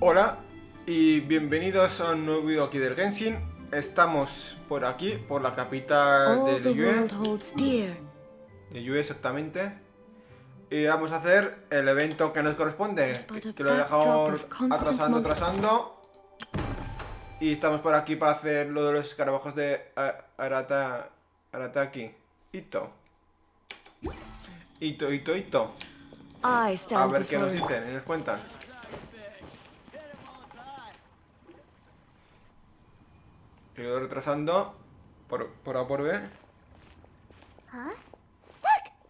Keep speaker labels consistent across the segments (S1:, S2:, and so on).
S1: Hola y bienvenidos a un nuevo video aquí del Genshin. Estamos por aquí, por la capital de Yue. De Yue exactamente. Y vamos a hacer el evento que nos corresponde, que lo he dejado atrasando. Y estamos por aquí para hacer lo de los escarabajos de Arataki. Ito. A ver qué nos dicen y nos cuentan. Sigo retrasando por A por B.
S2: Huh? Look!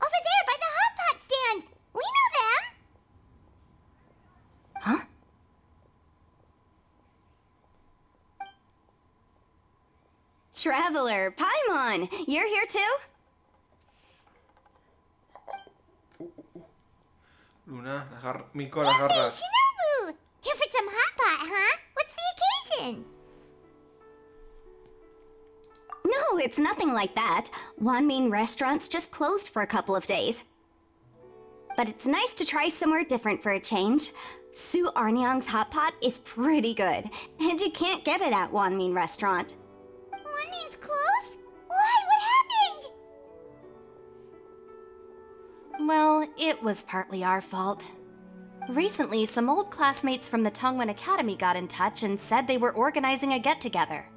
S2: Over there by the hot pot stand! We know them! Huh?
S3: Traveler, Paimon, you're here too?
S1: Luna, Miko, las garras.
S2: Shinobu! Here for some hot pot, huh? What's the occasion?
S3: No, it's nothing like that. Wanmin restaurant's just closed for a couple of days. But it's nice to try somewhere different for a change. Su Arnyang's hot pot is pretty good, and you can't get it at Wanmin restaurant.
S2: Wanmin's closed? Why? What happened?
S4: Well, it was partly our fault. Recently, some old classmates from the Tongwen Academy got in touch and said they were organizing a get-together.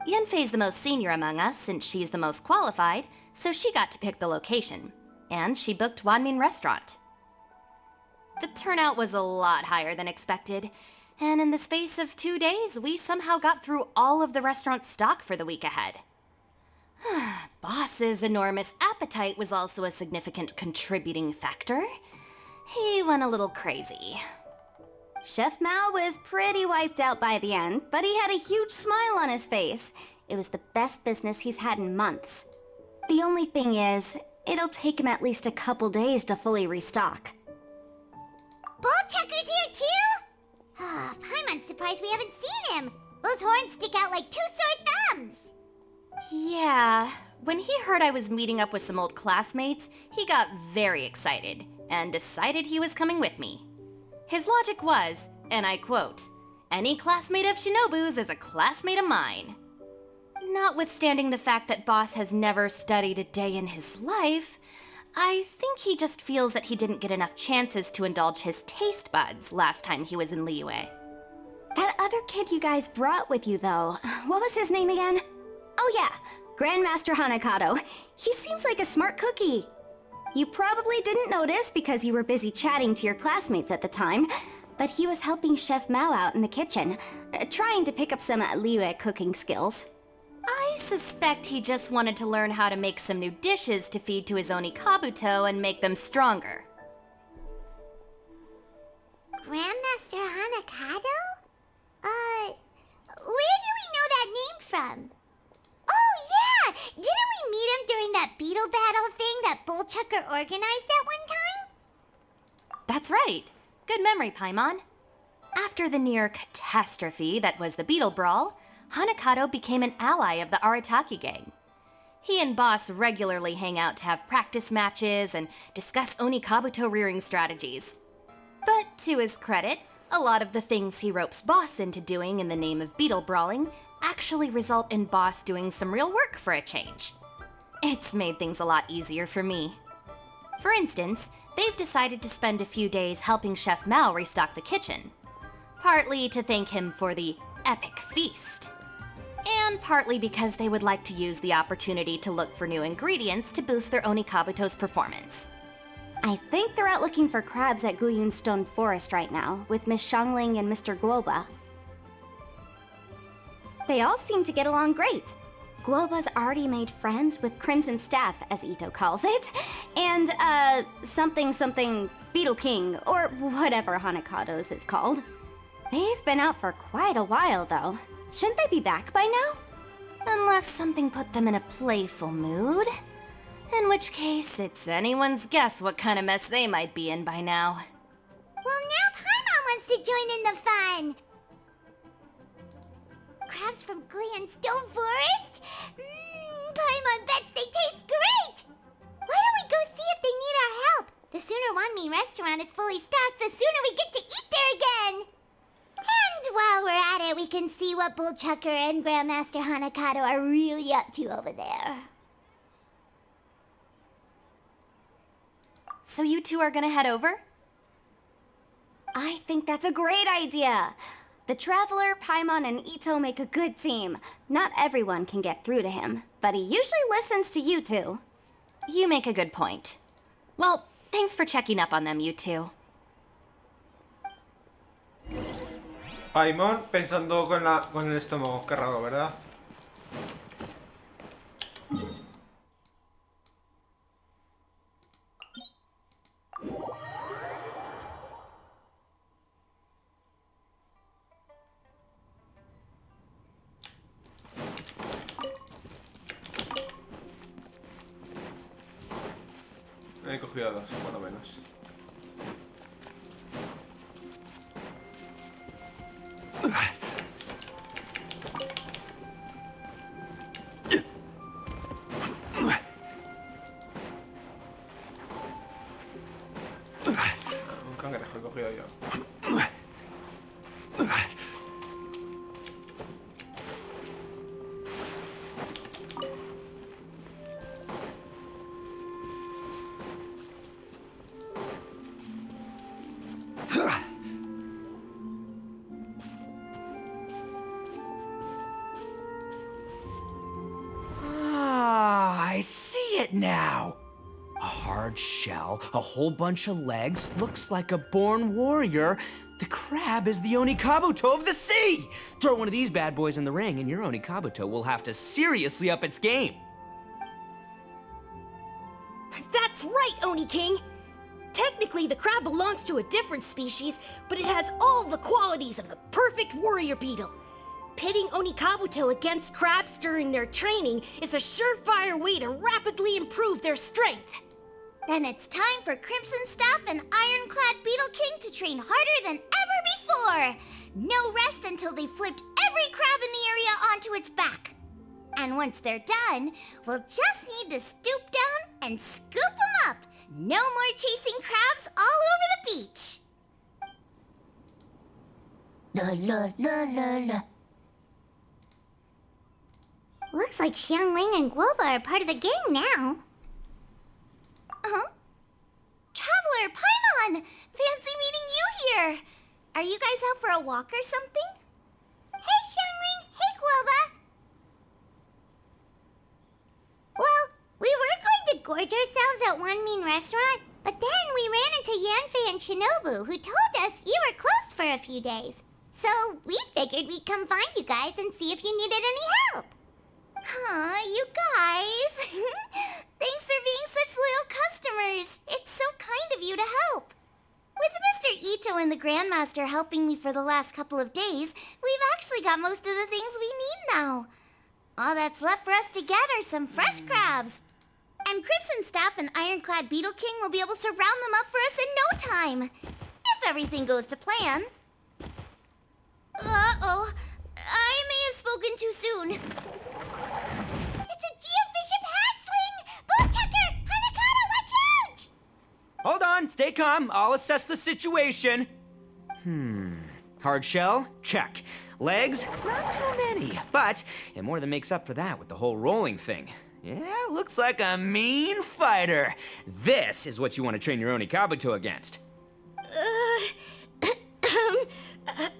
S4: Yenfei's the most senior among us, since she's the most qualified, so she got to pick the location. And she booked Wanmin Restaurant. The turnout was a lot higher than expected, and in the space of 2 days, we somehow got through all of the restaurant's stock for the week ahead. Boss's enormous appetite was also a significant contributing factor. He went a little crazy.
S3: Chef Mao was pretty wiped out by the end, but he had a huge smile on his face. It was the best business he's had in months. The only thing is, it'll take him at least a couple days to fully restock.
S2: Bullchucker's here too? Paimon's surprised we haven't seen him. Those horns stick out like two sore thumbs.
S4: Yeah, when he heard I was meeting up with some old classmates, he got very excited and decided he was coming with me. His logic was, and I quote, "Any classmate of Shinobu's is a classmate of mine." Notwithstanding the fact that Boss has never studied a day in his life, I think he just feels that he didn't get enough chances to indulge his taste buds last time he was in Liyue.
S3: That other kid you guys brought with you, though, what was his name again? Oh yeah, Grandmaster Hanakado. He seems like a smart cookie. You probably didn't notice because you were busy chatting to your classmates at the time, but he was helping Chef Mao out in the kitchen, trying to pick up some Liyue cooking skills.
S4: I suspect he just wanted to learn how to make some new dishes to feed to his Onikabuto and make them stronger.
S2: Grandmaster Hanakado? Where do we know that name from? Oh yeah! Didn't we meet him during that beetle battle thing that Bullchucker organized at one time?
S4: That's right. Good memory, Paimon. After the near catastrophe that was the Beetle Brawl, Hanakado became an ally of the Arataki gang. He and Boss regularly hang out to have practice matches and discuss Onikabuto rearing strategies. But to his credit, a lot of the things he ropes Boss into doing in the name of beetle brawling actually result in Boss doing some real work for a change. It's made things a lot easier for me. For instance, they've decided to spend a few days helping Chef Mao restock the kitchen. Partly to thank him for the epic feast. And partly because they would like to use the opportunity to look for new ingredients to boost their Onikabuto's performance.
S3: I think they're out looking for crabs at Guyun Stone Forest right now, with Miss Shangling and Mr. Guoba. They all seem to get along great. Guoba's already made friends with Crimson Staff, as Ito calls it, and, something Beetle King, or whatever Hanakado's is called. They've been out for quite a while, though. Shouldn't they be back by now?
S4: Unless something put them in a playful mood. In which case, it's anyone's guess what kind of mess they might be in by now.
S2: Well, now Paimon wants to join in the fun! Crabs from Guyun Stone Forest? Paimon bets they taste great! Why don't we go see if they need our help? The sooner Wanmi restaurant is fully stocked, the sooner we get to eat there again! we can see what Bullchucker and Grandmaster Hanakato are really up to over there.
S4: So you two are gonna head over?
S3: I think that's a great idea. The Traveler, Paimon, and Ito make a good team. Not everyone can get through to him, but he usually listens to you two.
S4: You make a good point. Well, thanks for checking up on them, you two.
S1: Paimon pensando con el estómago, qué raro, ¿verdad? He cogido dos, por lo menos. Un cangrejo he cogido yo.
S5: I see it now. A hard shell, a whole bunch of legs, looks like a born warrior. The crab is the Onikabuto of the sea! Throw one of these bad boys in the ring and your Onikabuto will have to seriously up its game.
S6: That's right, Oni King! Technically, the crab belongs to a different species, but it has all the qualities of the perfect warrior beetle. Pitting Onikabuto against crabs during their training is a surefire way to rapidly improve their strength.
S2: Then it's time for Crimson Staff and Ironclad Beetle King to train harder than ever before. No rest until they've flipped every crab in the area onto its back. And once they're done, we'll just need to stoop down and scoop them up. No more chasing crabs all over the beach. La la la la la. Looks like Xiangling and Guoba are part of the gang now. Huh? Traveler, Paimon! Fancy meeting you here! Are you guys out for a walk or something? Hey, Xiangling! Hey, Guoba! Well, we were going to gorge ourselves at one mean restaurant, but then we ran into Yanfei and Shinobu, who told us you were closed for a few days. So we figured we'd come find you guys and see if you needed any help. Aw, you guys. Thanks for being such loyal customers. It's so kind of you to help. With Mr. Ito and the Grandmaster helping me for the last couple of days, we've actually got most of the things we need now. All that's left for us to get are some fresh crabs. And Crimson Staff and Ironclad Beetle King will be able to round them up for us in no time. If everything goes to plan. Uh-oh. I may have spoken too soon. It's a geofiship hatchling! Bullchucker! Hanakato, watch out!
S5: Hold on, stay calm. I'll assess the situation. Hard shell? Check. Legs? Not too many, but it more than makes up for that with the whole rolling thing. Yeah, looks like a mean fighter. This is what you want to train your Onikabuto against.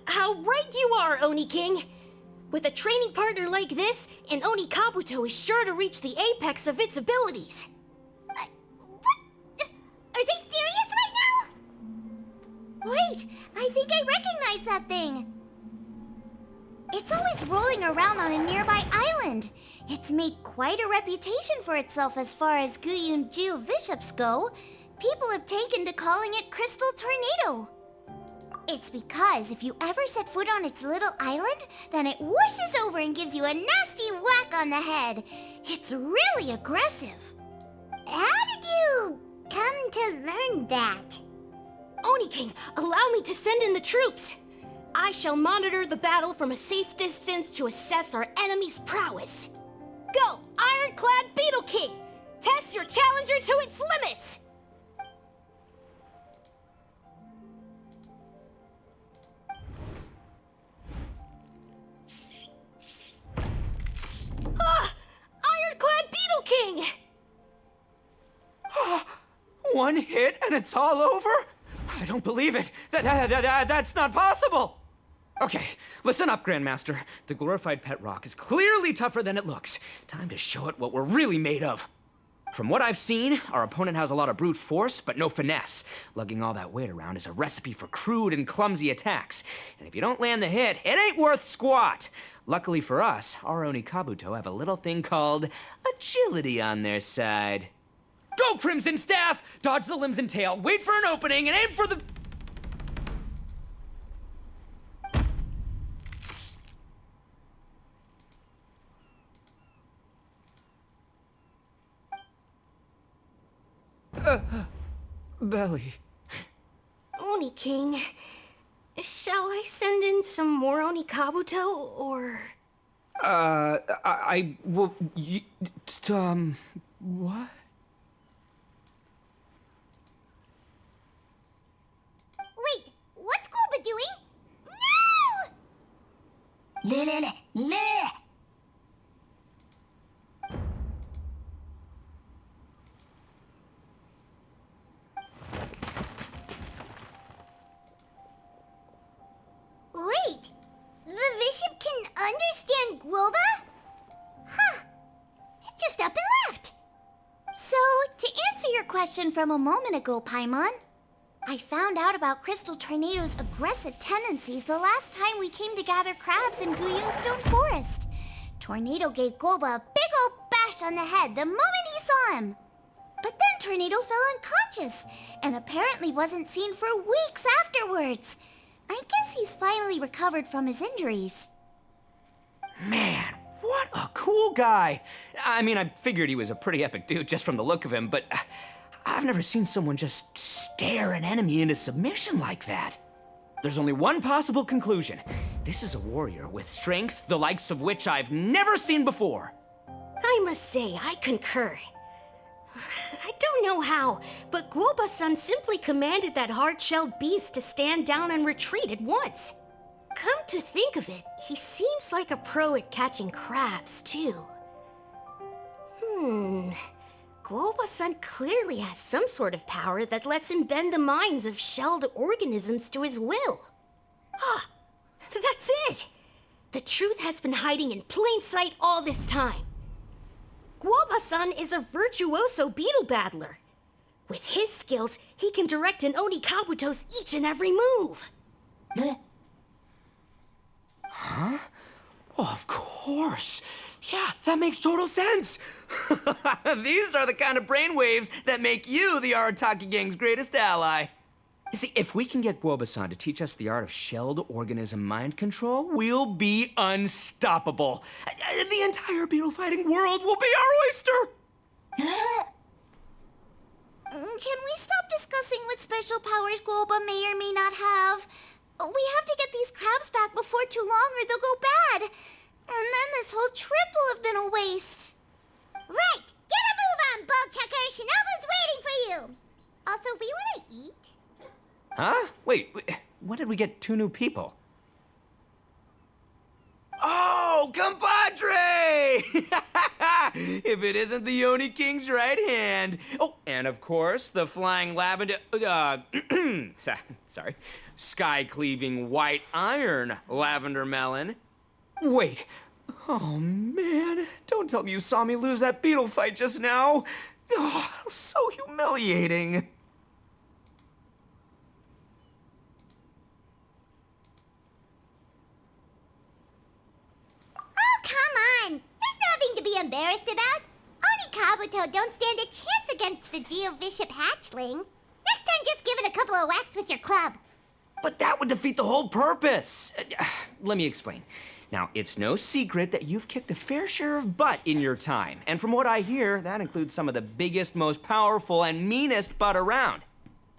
S6: How right you are, Oni King! With a training partner like this, an Onikabuto is sure to reach the apex of its abilities.
S2: What? Are they serious right now? Wait, I think I recognize that thing. It's always rolling around on a nearby island. It's made quite a reputation for itself as far as Guyun geoviships go. People have taken to calling it Crystal Tornado. It's because if you ever set foot on its little island, then it whooshes over and gives you a nasty whack on the head. It's really aggressive. How did you come to learn that?
S6: Oni King, allow me to send in the troops. I shall monitor the battle from a safe distance to assess our enemy's prowess. Go, Ironclad Beetle King! Test your challenger to its limits!
S5: one hit and it's all over? I don't believe it. That's not possible. Okay, listen up, Grandmaster. The glorified pet rock is clearly tougher than it looks. Time to show it what we're really made of. From what I've seen, our opponent has a lot of brute force, but no finesse. Lugging all that weight around is a recipe for crude and clumsy attacks. And if you don't land the hit, it ain't worth squat. Luckily for us, our Oni Kabuto have a little thing called agility on their side. Go, Crimson Staff! Dodge the limbs and tail, wait for an opening, and aim for the... belly.
S6: Oni King, shall I send in some more Oni Kabuto, or...
S5: Well, what?
S2: Wait, what's Golba doing? No! Wait, the bishop can understand Golba? Huh, it just up and left.
S3: So, to answer your question from a moment ago, Paimon, I found out about Crystal Tornado's aggressive tendencies the last time we came to gather crabs in Guyungstone Forest. Tornado gave Golba a big old bash on the head the moment he saw him. But then Tornado fell unconscious and apparently wasn't seen for weeks afterwards. I guess he's finally recovered from his injuries.
S5: Man, what a cool guy. I mean, I figured he was a pretty epic dude just from the look of him, but I've never seen someone just stare an enemy into submission like that. There's only one possible conclusion. This is a warrior with strength, the likes of which I've never seen before.
S6: I must say, I concur. I don't know how, but Guoba-san simply commanded that hard-shelled beast to stand down and retreat at once. Come to think of it, he seems like a pro at catching crabs, too. Guoba-san clearly has some sort of power that lets him bend the minds of shelled organisms to his will. Ah, that's it! The truth has been hiding in plain sight all this time. Guoba-san is a virtuoso beetle battler. With his skills, he can direct an Oni Kabuto's each and every move.
S5: Huh? Oh, of course. Yeah, that makes total sense. These are the kind of brainwaves that make you the Arataki gang's greatest ally. You see, if we can get Guoba-san to teach us the art of shelled organism mind control, we'll be unstoppable. The entire beetle fighting world will be our oyster.
S3: Can we stop discussing what special powers Guoba may or may not have? We have to get these crabs back before too long or they'll go bad. And then this whole trip will have been a waste.
S2: Right, get a move on, Ball Chucker. Shinobu's waiting for you. Also, we want to eat.
S5: Huh? Wait, when did we get 2 new people? Oh, compadre! If it isn't the Oni King's right hand. Oh, and of course, the flying lavender, sorry, sky-cleaving white iron lavender melon. Wait, oh man, don't tell me you saw me lose that beetle fight just now. Oh, so humiliating.
S2: Embarrassed about? Oni Kabuto don't stand a chance against the Geo-Bishop hatchling. Next time, just give it a couple of whacks with your club.
S5: But that would defeat the whole purpose. Let me explain. Now, it's no secret that you've kicked a fair share of butt in your time. And from what I hear, that includes some of the biggest, most powerful, and meanest butt around.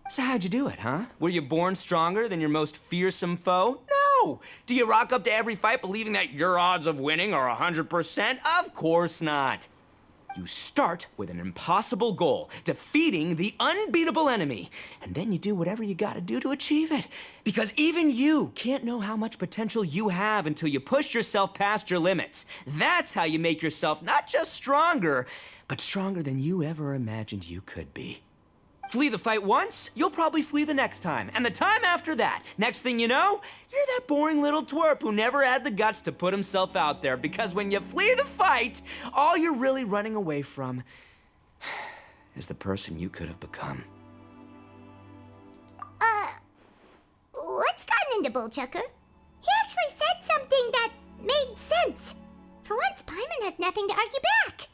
S5: So how'd you do it, huh? Were you born stronger than your most fearsome foe? No! Do you rock up to every fight believing that your odds of winning are 100%? Of course not. You start with an impossible goal, defeating the unbeatable enemy. And then you do whatever you gotta do to achieve it. Because even you can't know how much potential you have until you push yourself past your limits. That's how you make yourself not just stronger, but stronger than you ever imagined you could be. Flee the fight once, you'll probably flee the next time. And the time after that, next thing you know, you're that boring little twerp who never had the guts to put himself out there. Because when you flee the fight, all you're really running away from is the person you could have become.
S2: What's gotten into Bullchucker? He actually said something that made sense. For once, Paimon has nothing to argue back.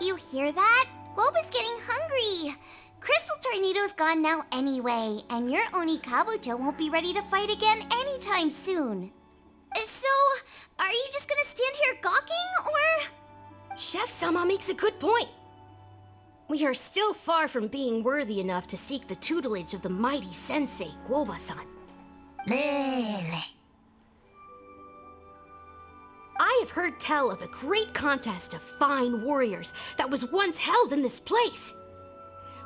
S2: You hear that? Woba's getting hungry. Crystal Tornado's gone now anyway, and your Oni Kabuto won't be ready to fight again anytime soon. So, are you just gonna stand here gawking, or...?
S6: Chef-sama makes a good point. We are still far from being worthy enough to seek the tutelage of the mighty sensei, Woba-san. I have heard tell of a great contest of fine warriors that was once held in this place.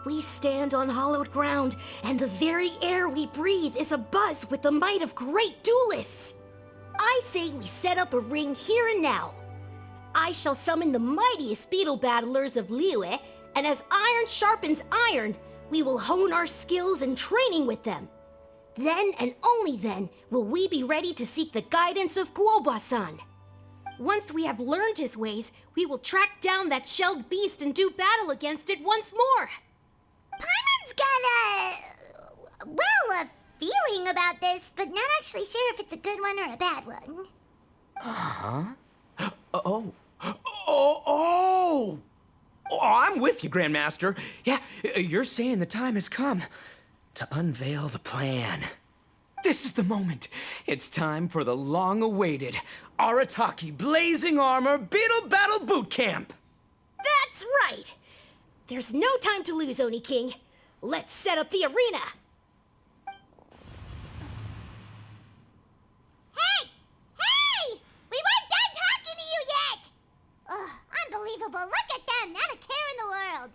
S6: We stand on hallowed ground, and the very air we breathe is abuzz with the might of great duelists. I say we set up a ring here and now. I shall summon the mightiest beetle battlers of Liyue, and as iron sharpens iron, we will hone our skills and training with them. Then and only then will we be ready to seek the guidance of Kuoba-san. Once we have learned his ways, we will track down that shelled beast and do battle against it once more.
S2: Paimon's got a feeling about this, but not actually sure if it's a good one or a bad one.
S5: Oh, I'm with you, Grandmaster. Yeah, you're saying the time has come to unveil the plan. This is the moment. It's time for the long-awaited Arataki Blazing Armor Beetle Battle Boot Camp.
S6: That's right! There's no time to lose, Oni King. Let's set up the arena.
S2: Hey! Hey! We weren't done talking to you yet! Ugh, unbelievable. Look at them. Not a care in the world.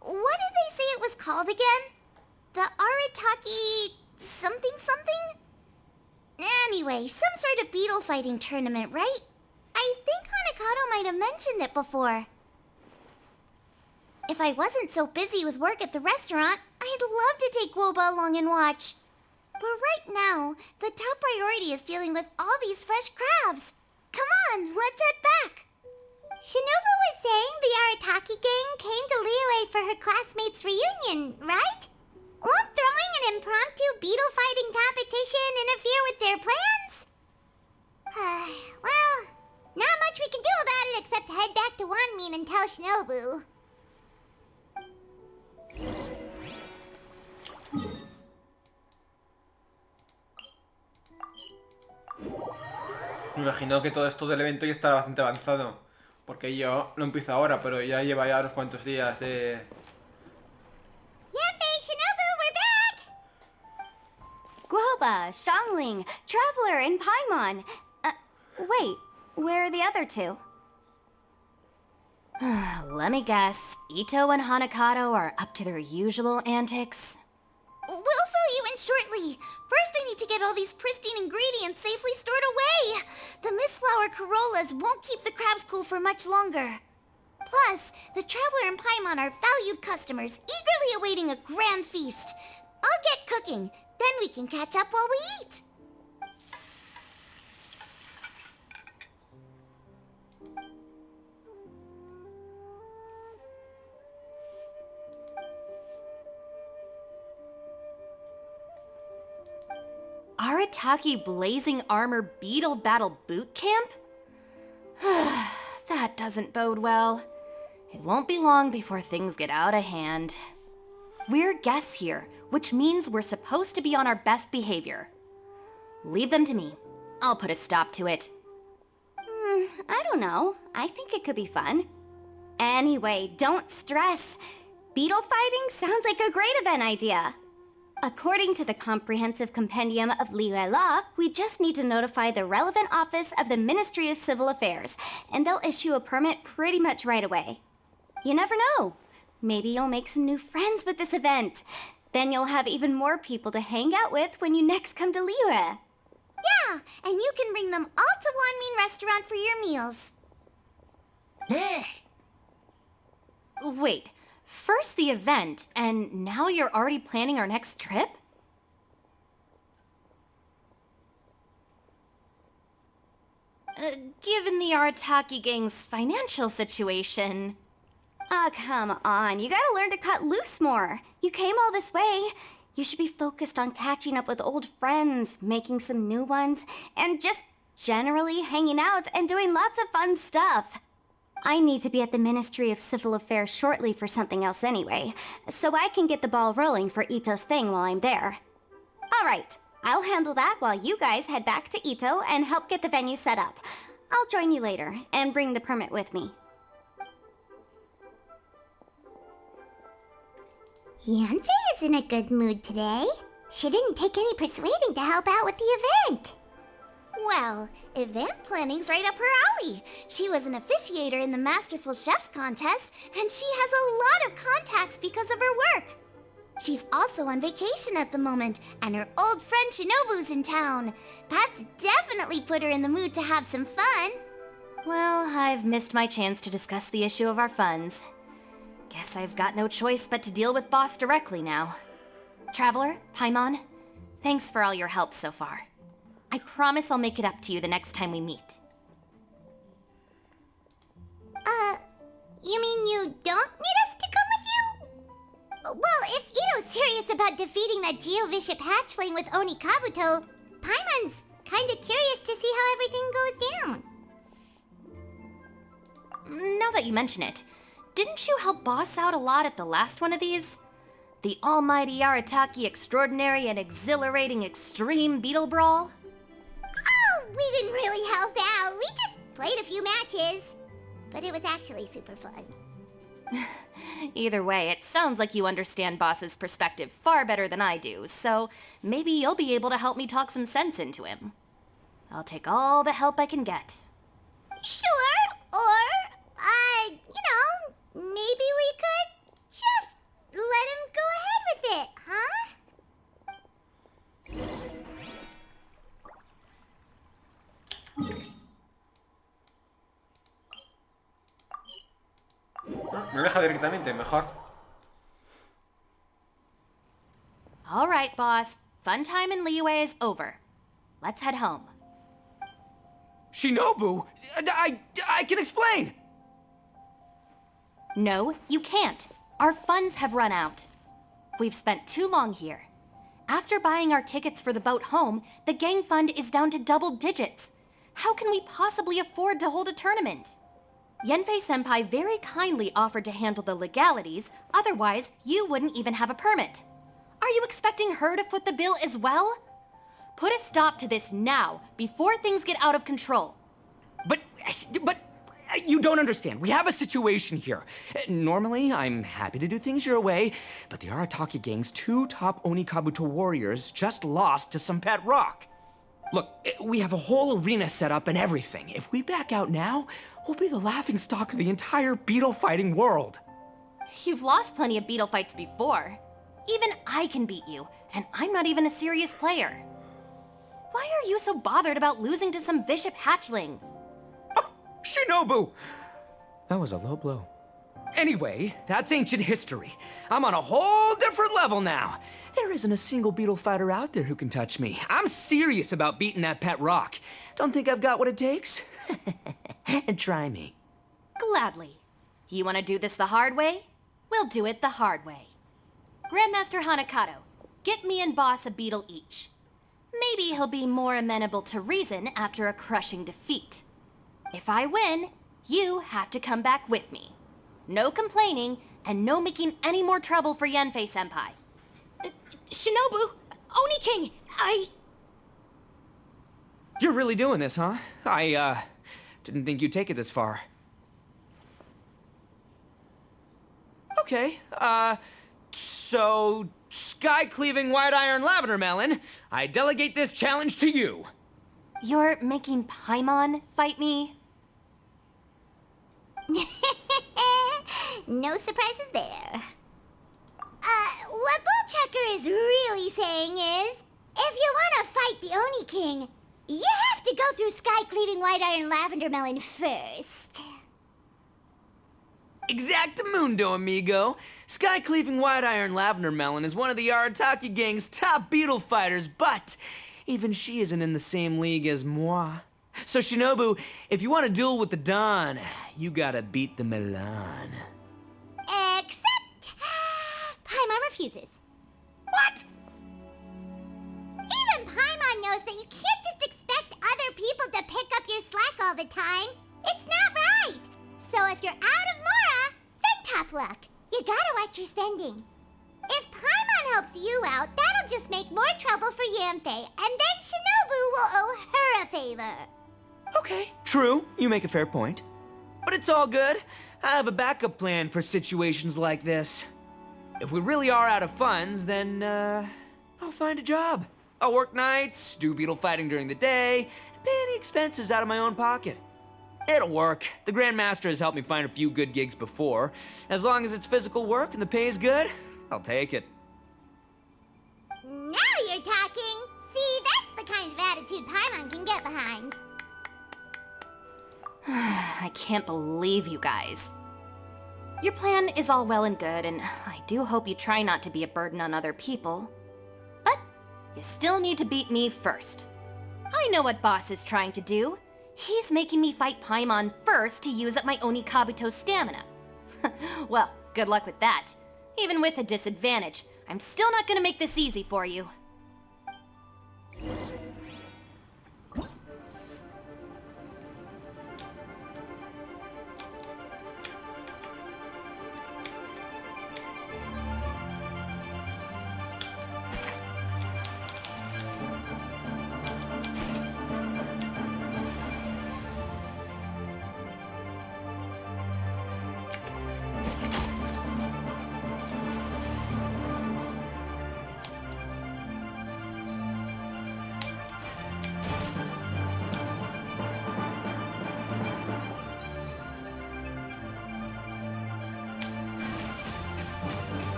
S2: What did they say it was called again? The Arataki... something? Anyway, some sort of beetle fighting tournament, right? I think Hanakato might have mentioned it before. If I wasn't so busy with work at the restaurant, I'd love to take Woba along and watch. But right now, the top priority is dealing with all these fresh crabs. Come on, let's head back. Shinobu was saying the Arataki gang came to Liyue for her classmates' reunion, right? Won't throwing an impromptu beetle fighting competition interfere with their plans? Well, not much we can do about it except head back to Wanmin and tell Shinobu.
S1: Me imagino que todo esto del evento ya estará bastante avanzado. Porque yo lo empiezo ahora, pero ya lleva ya unos cuantos días de...
S3: Guoba, Xiangling, Traveler, and Paimon. Wait, where are the other two?
S4: Let me guess. Ito and Hanakato are up to their usual antics.
S2: We'll fill you in shortly. First, I need to get all these pristine ingredients safely stored away. The mistflower corollas won't keep the crabs cool for much longer. Plus, the Traveler and Paimon are valued customers, eagerly awaiting a grand feast. I'll get cooking. Then we can catch up while we eat.
S4: Arataki Blazing Armor Beetle Battle Boot Camp? That doesn't bode well. It won't be long before things get out of hand. We're guests here, which means we're supposed to be on our best behavior. Leave them to me. I'll put a stop to it.
S3: I don't know. I think it could be fun. Anyway, don't stress. Beetle fighting sounds like a great event idea. According to the Comprehensive Compendium of Liyue Law, we just need to notify the relevant office of the Ministry of Civil Affairs, and they'll issue a permit pretty much right away. You never know. Maybe you'll make some new friends with this event. Then you'll have even more people to hang out with when you next come to Liyue.
S2: Yeah, and you can bring them all to Wanmin Restaurant for your meals.
S4: Wait, first the event, and now you're already planning our next trip? Given the Arataki gang's financial situation...
S3: Oh, come on. You gotta learn to cut loose more. You came all this way. You should be focused on catching up with old friends, making some new ones, and just generally hanging out and doing lots of fun stuff. I need to be at the Ministry of Civil Affairs shortly for something else anyway, so I can get the ball rolling for Ito's thing while I'm there. All right, I'll handle that while you guys head back to Ito and help get the venue set up. I'll join you later and bring the permit with me.
S2: Yanfei is in a good mood today. She didn't take any persuading to help out with the event.
S6: Well, event planning's right up her alley. She was an officiator in the Masterful Chefs contest, and she has a lot of contacts because of her work. She's also on vacation at the moment, and her old friend Shinobu's in town. That's definitely put her in the mood to have some fun.
S4: Well, I've missed my chance to discuss the issue of our funds. Guess I've got no choice but to deal with Boss directly now. Traveler, Paimon, thanks for all your help so far. I promise I'll make it up to you the next time we meet.
S2: You mean you don't need us to come with you? Well, if Ito's serious about defeating that Geovishap hatchling with Oni Kabuto, Paimon's kinda curious to see how everything goes down.
S4: Now that you mention it, didn't you help Boss out a lot at the last one of these? The almighty Arataki extraordinary and exhilarating extreme beetle brawl?
S2: Oh, we didn't really help out. We just played a few matches. But it was actually super fun.
S4: Either way, it sounds like you understand Boss's perspective far better than I do, so maybe you'll be able to help me talk some sense into him. I'll take all the help I can get.
S2: Sure, or, maybe we could just let him go ahead with it, huh?
S1: Me deja directamente, mejor.
S4: All right, Boss. Fun time in Liyue is over. Let's head home.
S5: Shinobu? I can explain!
S4: No, you can't. Our funds have run out. We've spent too long here. After buying our tickets for the boat home, the gang fund is down to double digits. How can we possibly afford to hold a tournament? Yanfei-senpai very kindly offered to handle the legalities, otherwise you wouldn't even have a permit. Are you expecting her to foot the bill as well? Put a stop to this now, before things get out of control.
S5: But you don't understand. We have a situation here. Normally, I'm happy to do things your way, but the Arataki gang's 2 top Oni Kabuto warriors just lost to some pet rock. Look, we have a whole arena set up and everything. If we back out now, we'll be the laughingstock of the entire beetle fighting world.
S4: You've lost plenty of beetle fights before. Even I can beat you, and I'm not even a serious player. Why are you so bothered about losing to some Bishop hatchling?
S5: Oh, Shinobu! That was a low blow. Anyway, that's ancient history. I'm on a whole different level now. There isn't a single beetle fighter out there who can touch me. I'm serious about beating that pet rock. Don't think I've got what it takes? And try me.
S4: Gladly. You want to do this the hard way? We'll do it the hard way. Grandmaster Hanakato, get me and Boss a beetle each. Maybe he'll be more amenable to reason after a crushing defeat. If I win, you have to come back with me. No complaining, and no making any more trouble for Yanfei-senpai.
S6: Shinobu, Oni King,
S5: You're really doing this, huh? I didn't think you'd take it this far. Okay, so sky-cleaving white iron lavender melon, I delegate this challenge to you.
S4: You're making Paimon fight me?
S2: No surprises there. What Bullchucker is really saying is, if you want to fight the Oni King, you have to go through sky-cleaving white iron lavender melon first.
S5: Exactamundo, amigo. Sky-cleaving white iron lavender melon is one of the Arataki gang's top beetle fighters, but even she isn't in the same league as moi. So Shinobu, if you want to duel with the Don, you gotta beat the Milan.
S2: Except... Paimon refuses.
S5: What?
S2: Even Paimon knows that you can't just expect other people to pick up your slack all the time. It's not right. So if you're out of Mora, then tough luck. You gotta watch your spending. If Paimon helps you out, that'll just make more trouble for Yanfei, and then Shinobu will owe her a favor.
S5: Okay, true. You make a fair point. But it's all good. I have a backup plan for situations like this. If we really are out of funds, then, I'll find a job. I'll work nights, do beetle fighting during the day, and pay any expenses out of my own pocket. It'll work. The Grandmaster has helped me find a few good gigs before. As long as it's physical work and the pay is good, I'll take it.
S2: Now you're talking. See, that's the kind of attitude Paimon can get behind.
S4: I can't believe you guys. Your plan is all well and good, and I do hope you try not to be a burden on other people. But you still need to beat me first. I know what Boss is trying to do. He's making me fight Paimon first to use up my Oni Kabuto stamina. Well, good luck with that. Even with a disadvantage, I'm still not gonna make this easy for you.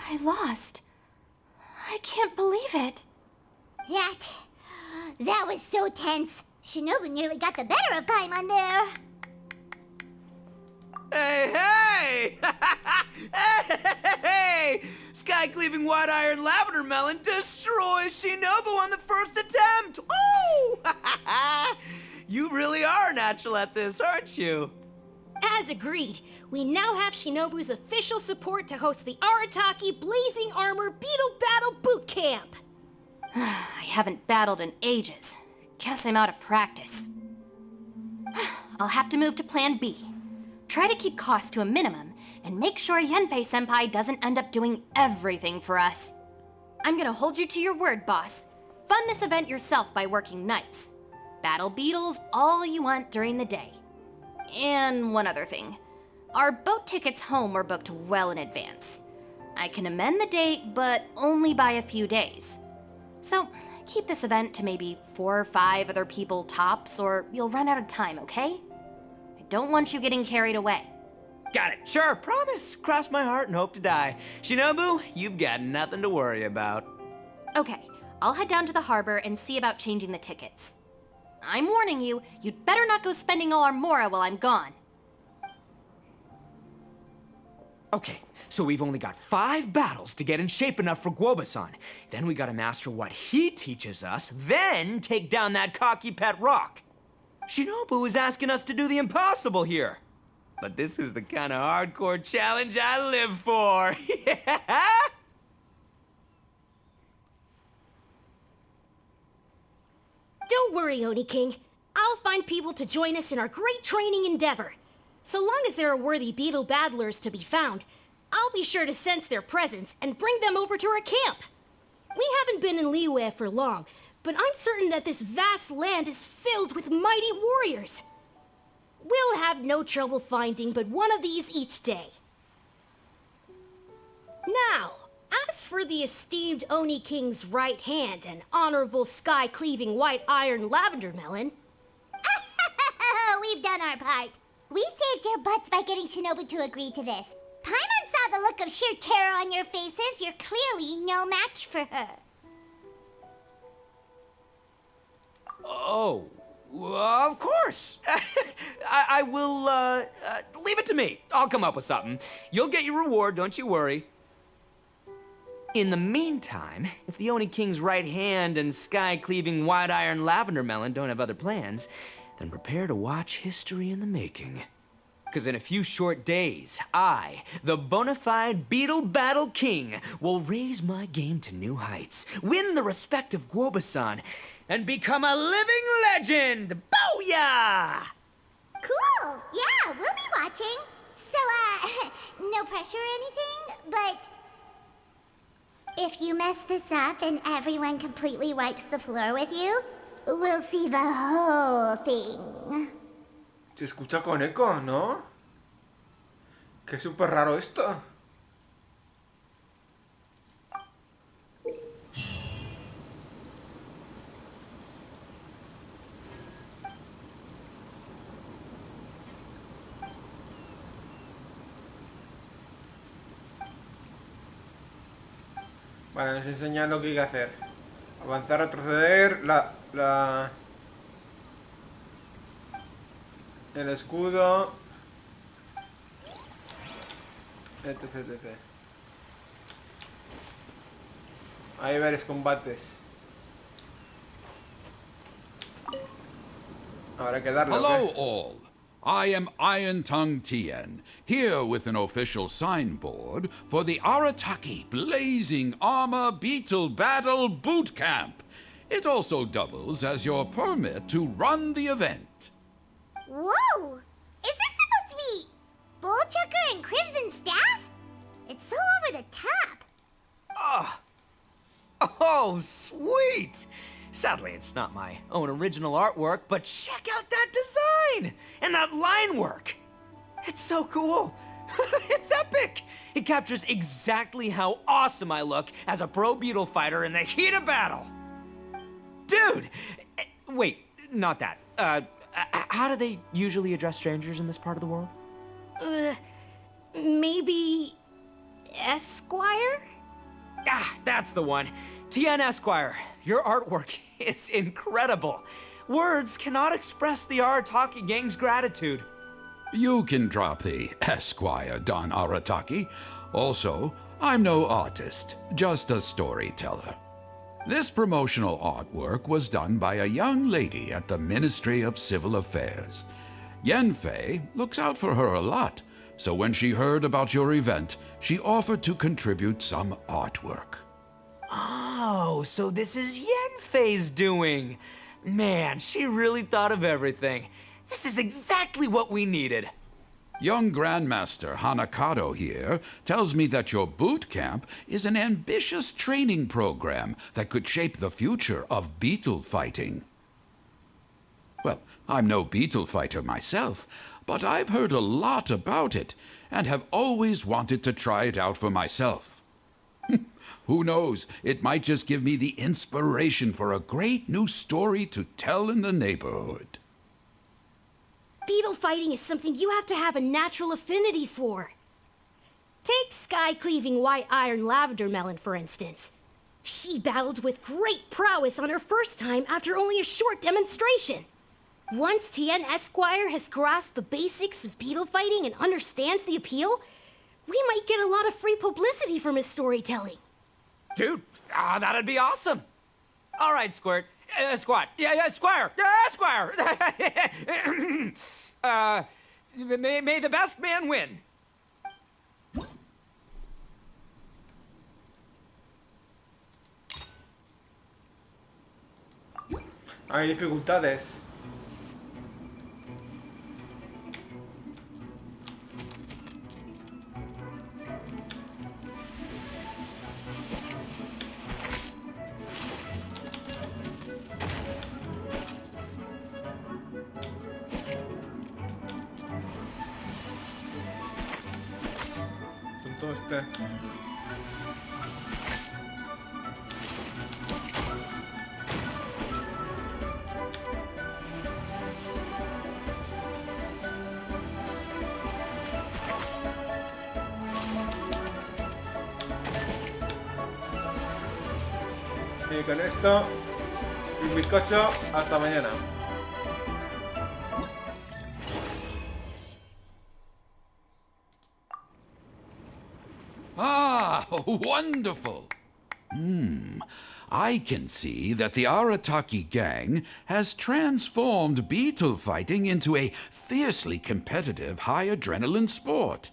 S4: I lost. I can't believe it.
S2: That was so tense. Shinobu nearly got the better of Paimon there.
S5: Hey, hey! Hey! Sky-cleaving white iron lavender melon destroys Shinobu on the first attempt! Oh! You really are natural at this, aren't you?
S6: As agreed, we now have Shinobu's official support to host the Arataki Blazing Armor Beetle Battle Boot Camp.
S4: I haven't battled in ages. Guess I'm out of practice. I'll have to move to Plan B. Try to keep costs to a minimum, and make sure Yanfei-senpai doesn't end up doing everything for us. I'm gonna hold you to your word, boss. Fund this event yourself by working nights. Battle beetles all you want during the day. And one other thing. Our boat tickets home were booked well in advance. I can amend the date, but only by a few days. So, keep this event to maybe 4 or 5 other people tops, or you'll run out of time, okay? I don't want you getting carried away.
S5: Got it. Sure, promise. Cross my heart and hope to die. Shinobu, you've got nothing to worry about.
S4: Okay, I'll head down to the harbor and see about changing the tickets. I'm warning you, you'd better not go spending all our mora while I'm gone.
S5: Okay, so we've only got 5 battles to get in shape enough for Guoba-san. Then we gotta master what he teaches us, then take down that cocky pet rock. Shinobu is asking us to do the impossible here. But this is the kind of hardcore challenge I live for. Yeah!
S6: Don't worry, Oni King. I'll find people to join us in our great training endeavor. So long as there are worthy beetle battlers to be found, I'll be sure to sense their presence and bring them over to our camp. We haven't been in Liyue for long, but I'm certain that this vast land is filled with mighty warriors. We'll have no trouble finding but one of these each day. Now, as for the esteemed Oni King's right hand and honorable sky-cleaving white iron lavender melon...
S2: We've done our part. We saved your butts by getting Shinobu to agree to this. Paimon saw the look of sheer terror on your faces. You're clearly no match for her.
S5: Oh, of course. I will, leave it to me. I'll come up with something. You'll get your reward, don't you worry. In the meantime, if the Oni King's right hand and sky-cleaving wide-iron lavender melon don't have other plans, then prepare to watch history in the making. Because in a few short days, I, the bona fide Beetle Battle King, will raise my game to new heights, win the respect of Guoba-san, and become a living legend! Booyah!
S2: Cool. Yeah, we'll be watching. So, no pressure or anything, but if you mess this up and everyone completely wipes the floor with you, we'll see the whole thing.
S1: Se escucha con eco, ¿no? Qué súper raro esto. Vale, nos enseña lo que hay que hacer. Avanzar, retroceder, el escudo, etc, etc. Hay varios combates. Habrá que darle.
S7: Hello,
S1: ¿ok?
S7: all. I am Iron Tongue Tien, here with an official signboard for the Arataki Blazing Armor Beetle Battle Boot Camp. It also doubles as your permit to run the event.
S2: Whoa! Is this supposed to be Bullchucker and Crimson Staff? It's so over the top.
S5: Oh, sweet! Sadly, it's not my own original artwork, but check out that design! And that line work! It's so cool! It's epic! It captures exactly how awesome I look as a pro beetle fighter in the heat of battle! Dude! Wait, not that. How do they usually address strangers in this part of the world?
S6: Maybe Esquire?
S5: Ah, that's the one. Tien Esquire, your artwork is incredible. Words cannot express the Arataki gang's gratitude.
S7: You can drop the Esquire, Don Arataki. Also, I'm no artist, just a storyteller. This promotional artwork was done by a young lady at the Ministry of Civil Affairs. Yanfei looks out for her a lot, so when she heard about your event, she offered to contribute some artwork.
S5: Oh, so this is Yanfei's doing. Man, she really thought of everything. This is exactly what we needed.
S7: Young Grandmaster Hanakado here tells me that your boot camp is an ambitious training program that could shape the future of beetle fighting. Well, I'm no beetle fighter myself, but I've heard a lot about it and have always wanted to try it out for myself. Who knows, it might just give me the inspiration for a great new story to tell in the neighborhood.
S6: Beetle fighting is something you have to have a natural affinity for. Take sky-cleaving white iron lavender melon, for instance. She battled with great prowess on her first time after only a short demonstration. Once Tien Esquire has grasped the basics of beetle fighting and understands the appeal, we might get a lot of free publicity from his storytelling.
S5: Dude, that'd be awesome. All right, Squirt. Squat. Yeah, Squire. Squire. May the best man win.
S1: Hay dificultades. Asunto este. Y con esto Un bizcocho, hasta mañana.
S7: Ah, wonderful. I can see that the Arataki gang has transformed beetle fighting into a fiercely competitive high adrenaline sport.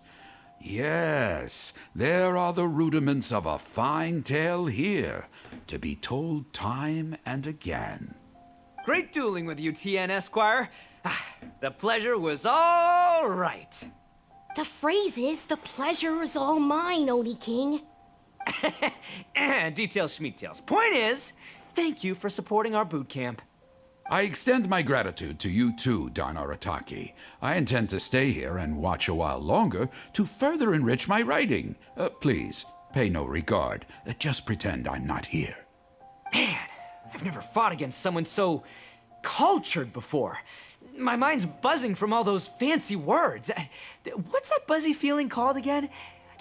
S7: Yes, there are the rudiments of a fine tale here, to be told time and again.
S5: Great dueling with you, TN Esquire. The pleasure was all right.
S6: The phrase is, the pleasure is all mine, Oni King.
S5: Details, schmeetails. Point is, thank you for supporting our boot camp.
S7: I extend my gratitude to you too, Don Arataki. I intend to stay here and watch a while longer to further enrich my writing. Please, pay no regard. Just pretend I'm not here.
S5: Man, I've never fought against someone so cultured before. My mind's buzzing from all those fancy words. What's that buzzy feeling called again?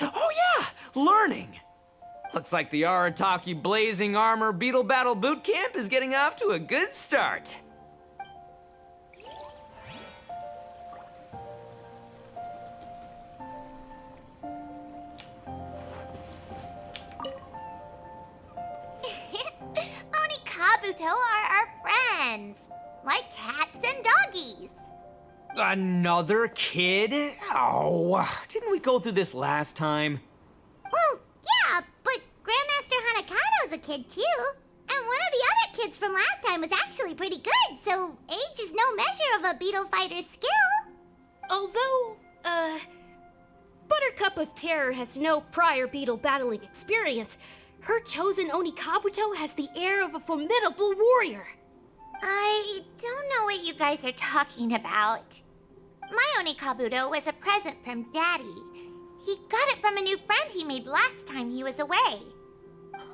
S5: Oh yeah, learning. Looks like the Arataki Blazing Armor Beetle Battle Boot Camp is getting off to a good start.
S2: Oni Kabuto are our friends. Like cats and doggies.
S5: Another kid? Oh, didn't we go through this last time?
S2: Well, yeah, but Grandmaster Hanakado's a kid too. And one of the other kids from last time was actually pretty good, so age is no measure of a beetle fighter's skill.
S6: Although, Buttercup of Terror has no prior beetle battling experience, her chosen Oni Kabuto has the air of a formidable warrior.
S2: I don't know what you guys are talking about. My Oni Kabuto was a present from Daddy. He got it from a new friend he made last time he was away.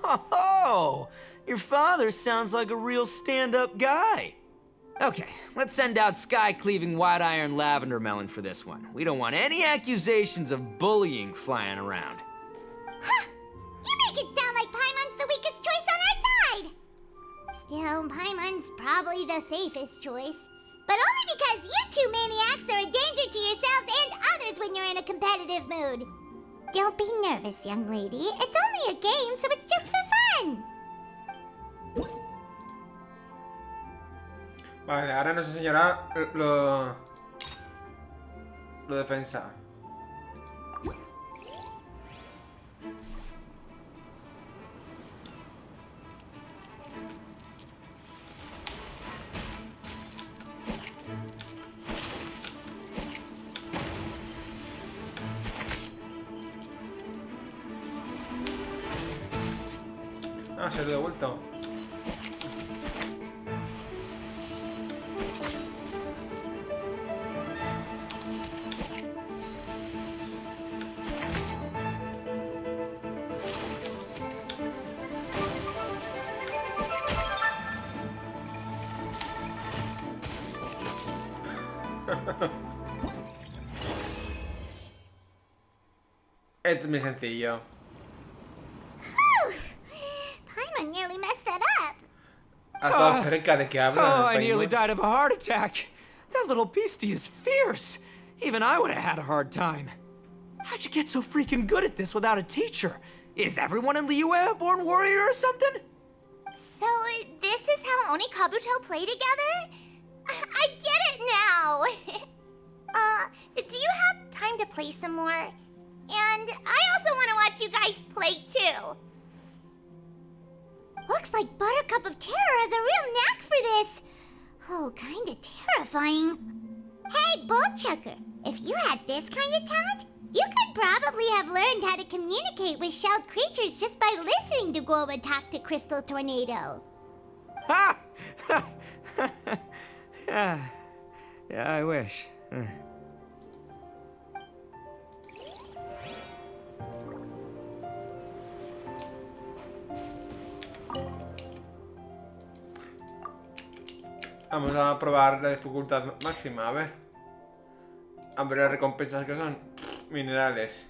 S5: Oh, your father sounds like a real stand-up guy. Okay, let's send out sky-cleaving white-iron lavender melon for this one. We don't want any accusations of bullying flying around.
S2: Huh! You make it sound like Paimon's the weakest choice on our side! Still, Paimon's probably the safest choice. But only because you two maniacs are a danger to yourselves and others when you're in a competitive mood. Don't be nervous, young lady. It's only a game, so it's just for fun.
S1: Vale, ahora nos enseñará lo defensa. Ah, se lo he devuelto. Es muy sencillo.
S2: Paimon nearly messed that up.
S1: Has estado cerca de que habla.
S5: Oh, I nearly died of a heart attack. That little beastie is fierce. Even I would have had a hard time. How'd you get so freaking good at this without a teacher? Is everyone in Liyue a born warrior or something?
S2: So, this is how Oni Kabuto play together? I get it now! Do you have time to play some more? And I also want to watch you guys play too. Looks like Buttercup of Terror has a real knack for this. Oh, kinda terrifying. Hey, Bullchucker, if you had this kind of talent, you could probably have learned how to communicate with shelled creatures just by listening to Guoba talk to Crystal Tornado.
S5: Ha! Yeah, I wish.
S1: Vamos a probar la dificultad máxima, a ver. A ver las recompensas que son. Minerales.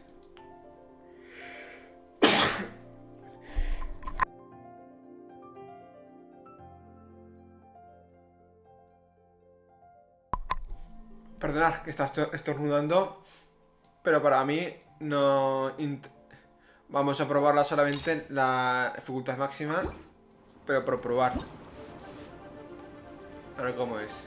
S1: Perdonad que está estornudando, pero para mí no... Vamos a probarla solamente en la dificultad máxima, pero por probar. A ver cómo es.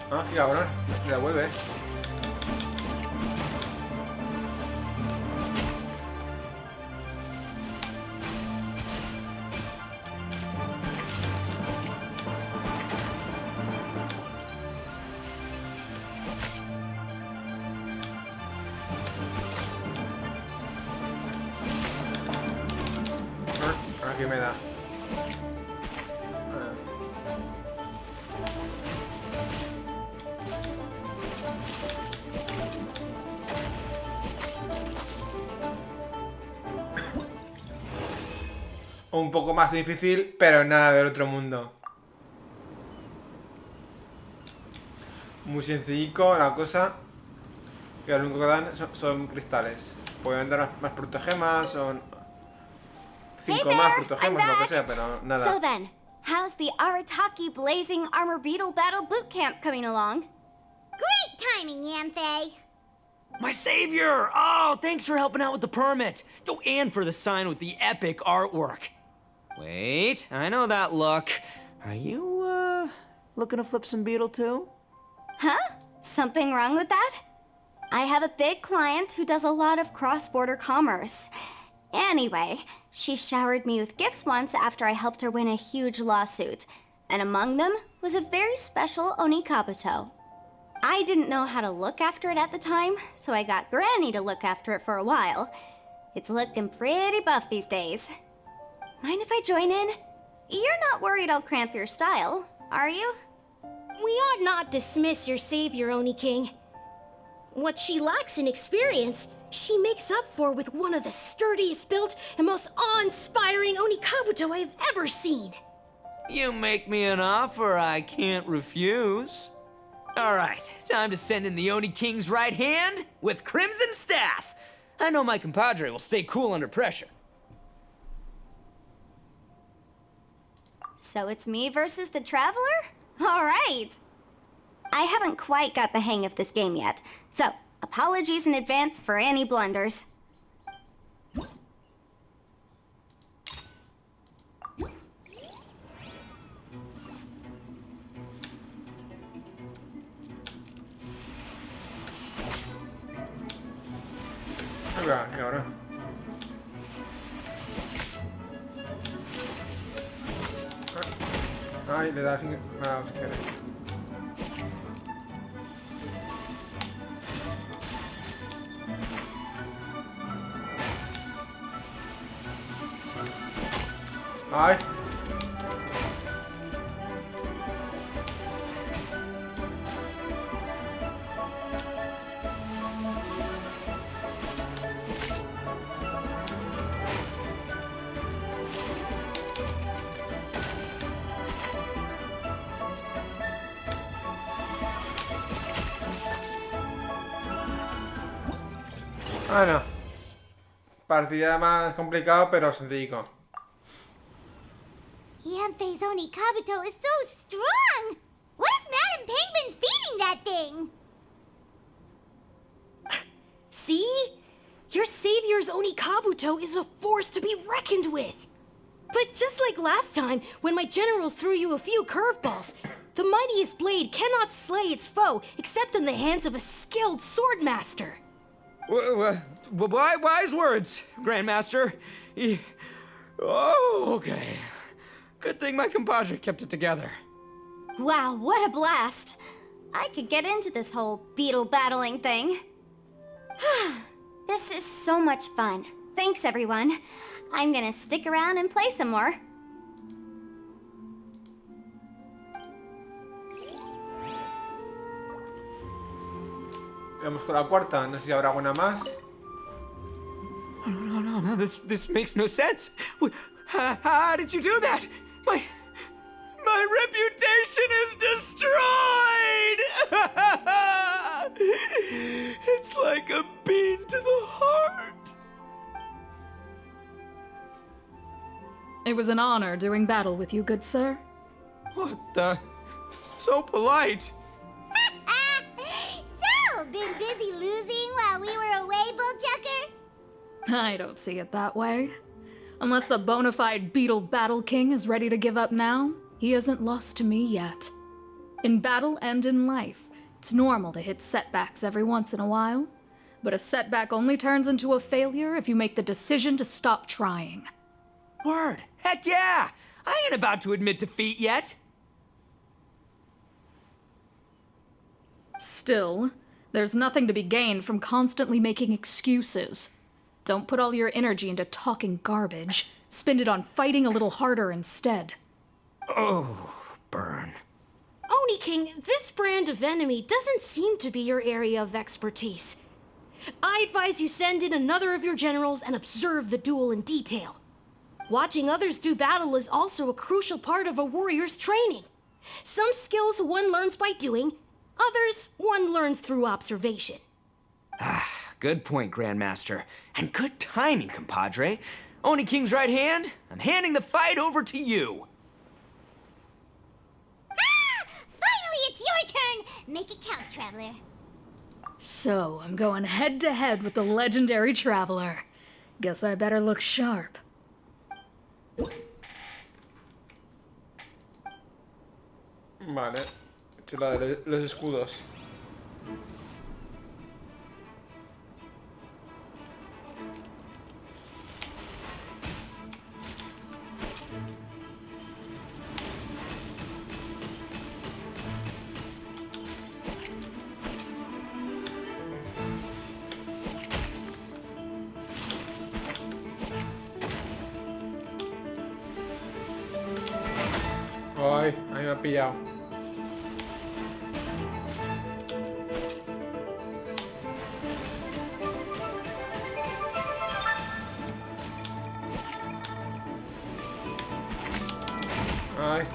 S1: Ah, qué cabrón, me devuelve. Aquí me da. Un poco más difícil, pero nada del otro mundo. Muy sencillico la cosa. Que lo único que dan son cristales. Pueden dar más protogemas o 5 más protogemas, lo que sea, pero nada.
S3: So then, how's the Arataki Blazing Armor Beetle Battle Boot Camp coming along?
S2: Great timing, Yanthe.
S5: My savior! Oh, thanks for helping out with the permit. Oh, and for the sign with the epic artwork. Wait, I know that look. Are you, looking to flip some beetle too?
S3: Huh? Something wrong with that? I have a big client who does a lot of cross-border commerce. Anyway, she showered me with gifts once after I helped her win a huge lawsuit. And among them was a very special Oni Kabuto. I didn't know how to look after it at the time, so I got Granny to look after it for a while. It's looking pretty buff these days. Mind if I join in? You're not worried I'll cramp your style, are you?
S6: We ought not dismiss your savior, Oni King. What she lacks in experience, she makes up for with one of the sturdiest built and most awe-inspiring Oni Kabuto I have ever seen.
S5: You make me an offer I can't refuse. All right, time to send in the Oni King's right hand with Crimson Staff. I know my compadre will stay cool under pressure.
S3: So it's me versus the Traveler? All right! I haven't quite got the hang of this game yet, so apologies in advance for any blunders.
S1: Y ahora. Ay, le da sin... Ah, sin querer. Ay. Ah, no. Partida más complicado, pero sencillico.
S2: Yanfei's Oni Kabuto is so strong! What has Madam Penguin feeding that thing?
S6: See? Your savior's Oni Kabuto is a force to be reckoned with. But just like last time, when my generals threw you a few curveballs, the mightiest blade cannot slay its foe except in the hands of a skilled swordmaster.
S5: Wise words, Grandmaster. Oh, okay. Good thing my compadre kept it together.
S3: Wow, what a blast! I could get into this whole beetle battling thing. This is so much fun. Thanks, everyone. I'm gonna stick around and play some more.
S1: Vamos con la cuarta, no sé si habrá alguna más.
S5: No, this makes no sense. How did you do that? My reputation is destroyed! like a bean to the heart.
S8: It was an honor doing battle with you, good sir.
S5: What the? So polite.
S2: So, been busy losing while we were away, Bullchucker?
S8: I don't see it that way. Unless the bona fide Beetle Battle King is ready to give up now, he hasn't lost to me yet. In battle and in life, it's normal to hit setbacks every once in a while, but a setback only turns into a failure if you make the decision to stop trying.
S5: Word. Heck yeah! I ain't about to admit defeat yet.
S8: Still, there's nothing to be gained from constantly making excuses. Don't put all your energy into talking garbage. Spend it on fighting a little harder instead.
S5: Oh, burn.
S6: Oni King, this brand of enemy doesn't seem to be your area of expertise. I advise you send in another of your generals and observe the duel in detail. Watching others do battle is also a crucial part of a warrior's training. Some skills one learns by doing, others one learns through observation.
S5: Good point, Grandmaster. And good timing, compadre. Oni King's right hand, I'm handing the fight over to you.
S2: Finally, it's your turn! Make it count, Traveler.
S8: So, I'm going head to head with the legendary Traveler. Guess I better look sharp.
S1: Vale. Esta es la de los escudos. Ay, ahí me ha pillado. Ay.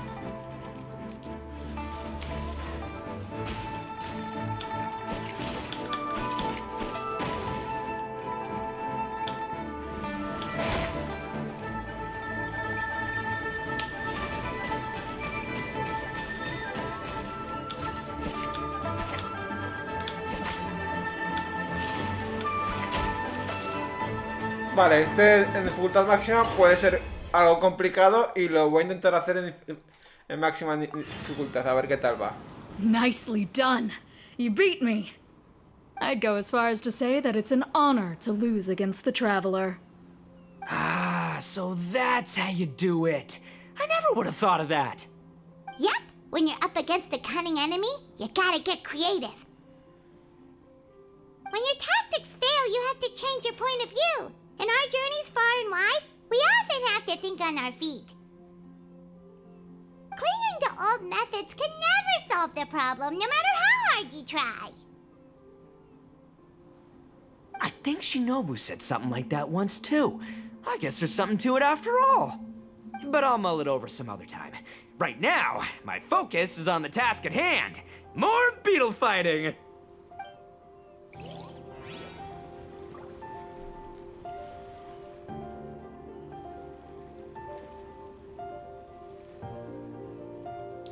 S1: Vale, este en dificultad máxima puede ser algo complicado y lo voy a intentar hacer en máxima dificultad, a ver qué tal va.
S8: Nicely done. You beat me. I'd go as far as to say that it's an honor to lose against the Traveler.
S5: Ah, so that's how you do it. I never would have thought of that.
S2: Yep, when you're up against a cunning enemy, you gotta get creative. When your tactics fail, you have to change your point of view. In our journeys far and wide, we often have to think on our feet. Clinging to old methods can never solve the problem, no matter how hard you try.
S5: I think Shinobu said something like that once too. I guess there's something to it after all. But I'll mull it over some other time. Right now, my focus is on the task at hand. More beetle fighting!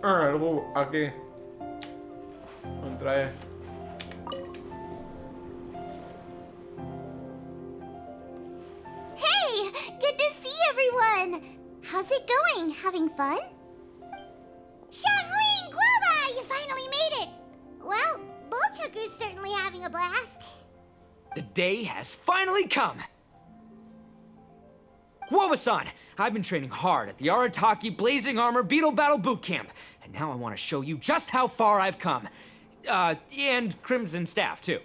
S1: Ah, luego aquí. Contra él.
S2: Hey, good to see everyone. How's it going? Having fun? Xiangling Guoba, you finally made it. Well, Bullchucker's certainly having a blast.
S5: The day has finally come! Guoba-san, I've been training hard at the Arataki Blazing Armor Beetle Battle Boot Camp, and now I want to show you just how far I've come. And Crimson Staff, too.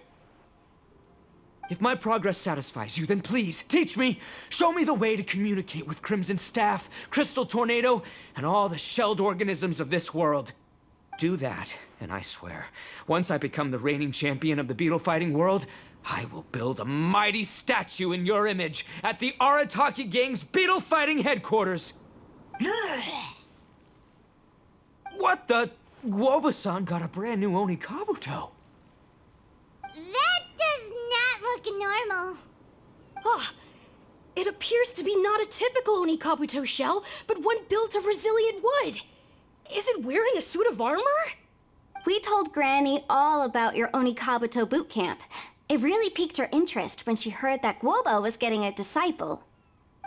S5: If my progress satisfies you, then please, teach me. Show me the way to communicate with Crimson Staff, Crystal Tornado, and all the shelled organisms of this world. Do that, and I swear, once I become the reigning champion of the beetle fighting world, I will build a mighty statue in your image at the Arataki Gang's beetle fighting headquarters. What the? Guoba-san got a brand new Oni Kabuto.
S2: That does not like normal.
S6: Ah, it appears to be not a typical Onikabuto shell, but one built of resilient wood. Is it wearing a suit of armor?
S3: We told Granny all about your Onikabuto boot camp. It really piqued her interest when she heard that Guoba was getting a disciple.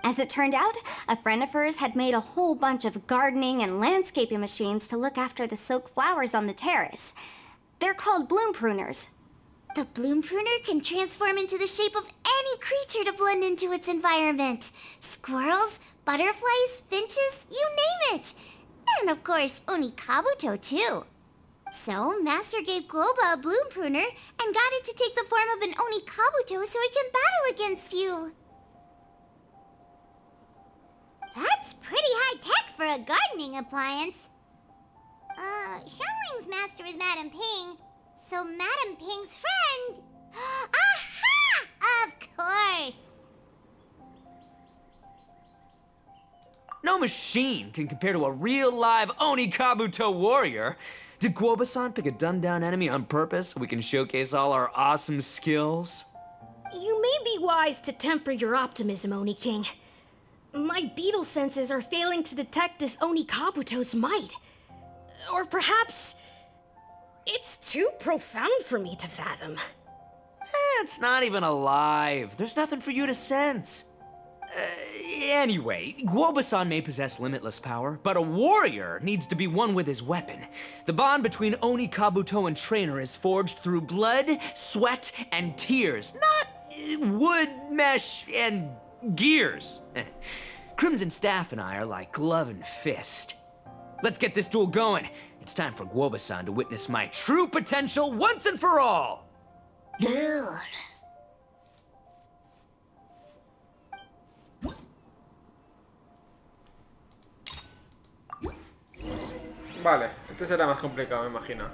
S3: As it turned out, a friend of hers had made a whole bunch of gardening and landscaping machines to look after the silk flowers on the terrace. They're called bloom pruners.
S2: The bloom pruner can transform into the shape of any creature to blend into its environment. Squirrels, butterflies, finches, you name it. And of course, Onikabuto too. So, Master gave Guoba a bloom pruner and got it to take the form of an Onikabuto so it can battle against you. That's pretty high-tech for a gardening appliance. Xiangling's master is Madame Ping, so Madame Ping's friend... Aha! Of course!
S5: No machine can compare to a real live Onikabuto warrior. Did Guoba-san pick a dumbed-down enemy on purpose so we can showcase all our awesome skills?
S6: You may be wise to temper your optimism, Oni King. My beetle senses are failing to detect this Onikabuto's might. Or perhaps it's too profound for me to fathom.
S5: It's not even alive. There's nothing for you to sense. Anyway, Guoba-san may possess limitless power, but a warrior needs to be one with his weapon. The bond between Onikabuto and trainer is forged through blood, sweat, and tears, not wood, mesh, and gears. Crimson Staff and I are like glove and fist. Let's get this duel going. It's time for Guoba-san to witness my true potential once and for all.
S1: Vale, este será más complicado, me imagino.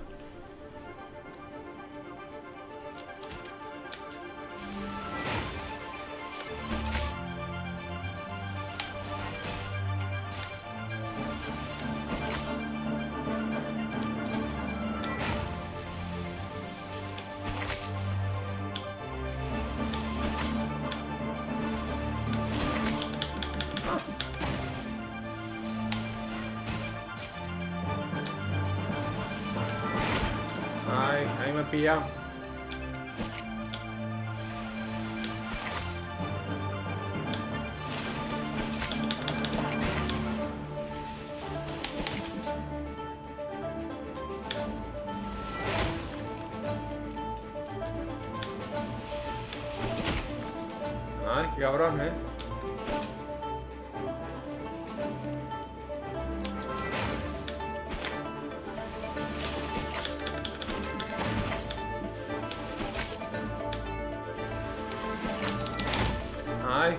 S1: Ay, ahí me he pillado. Ay, qué cabrón, ¿eh? Ay,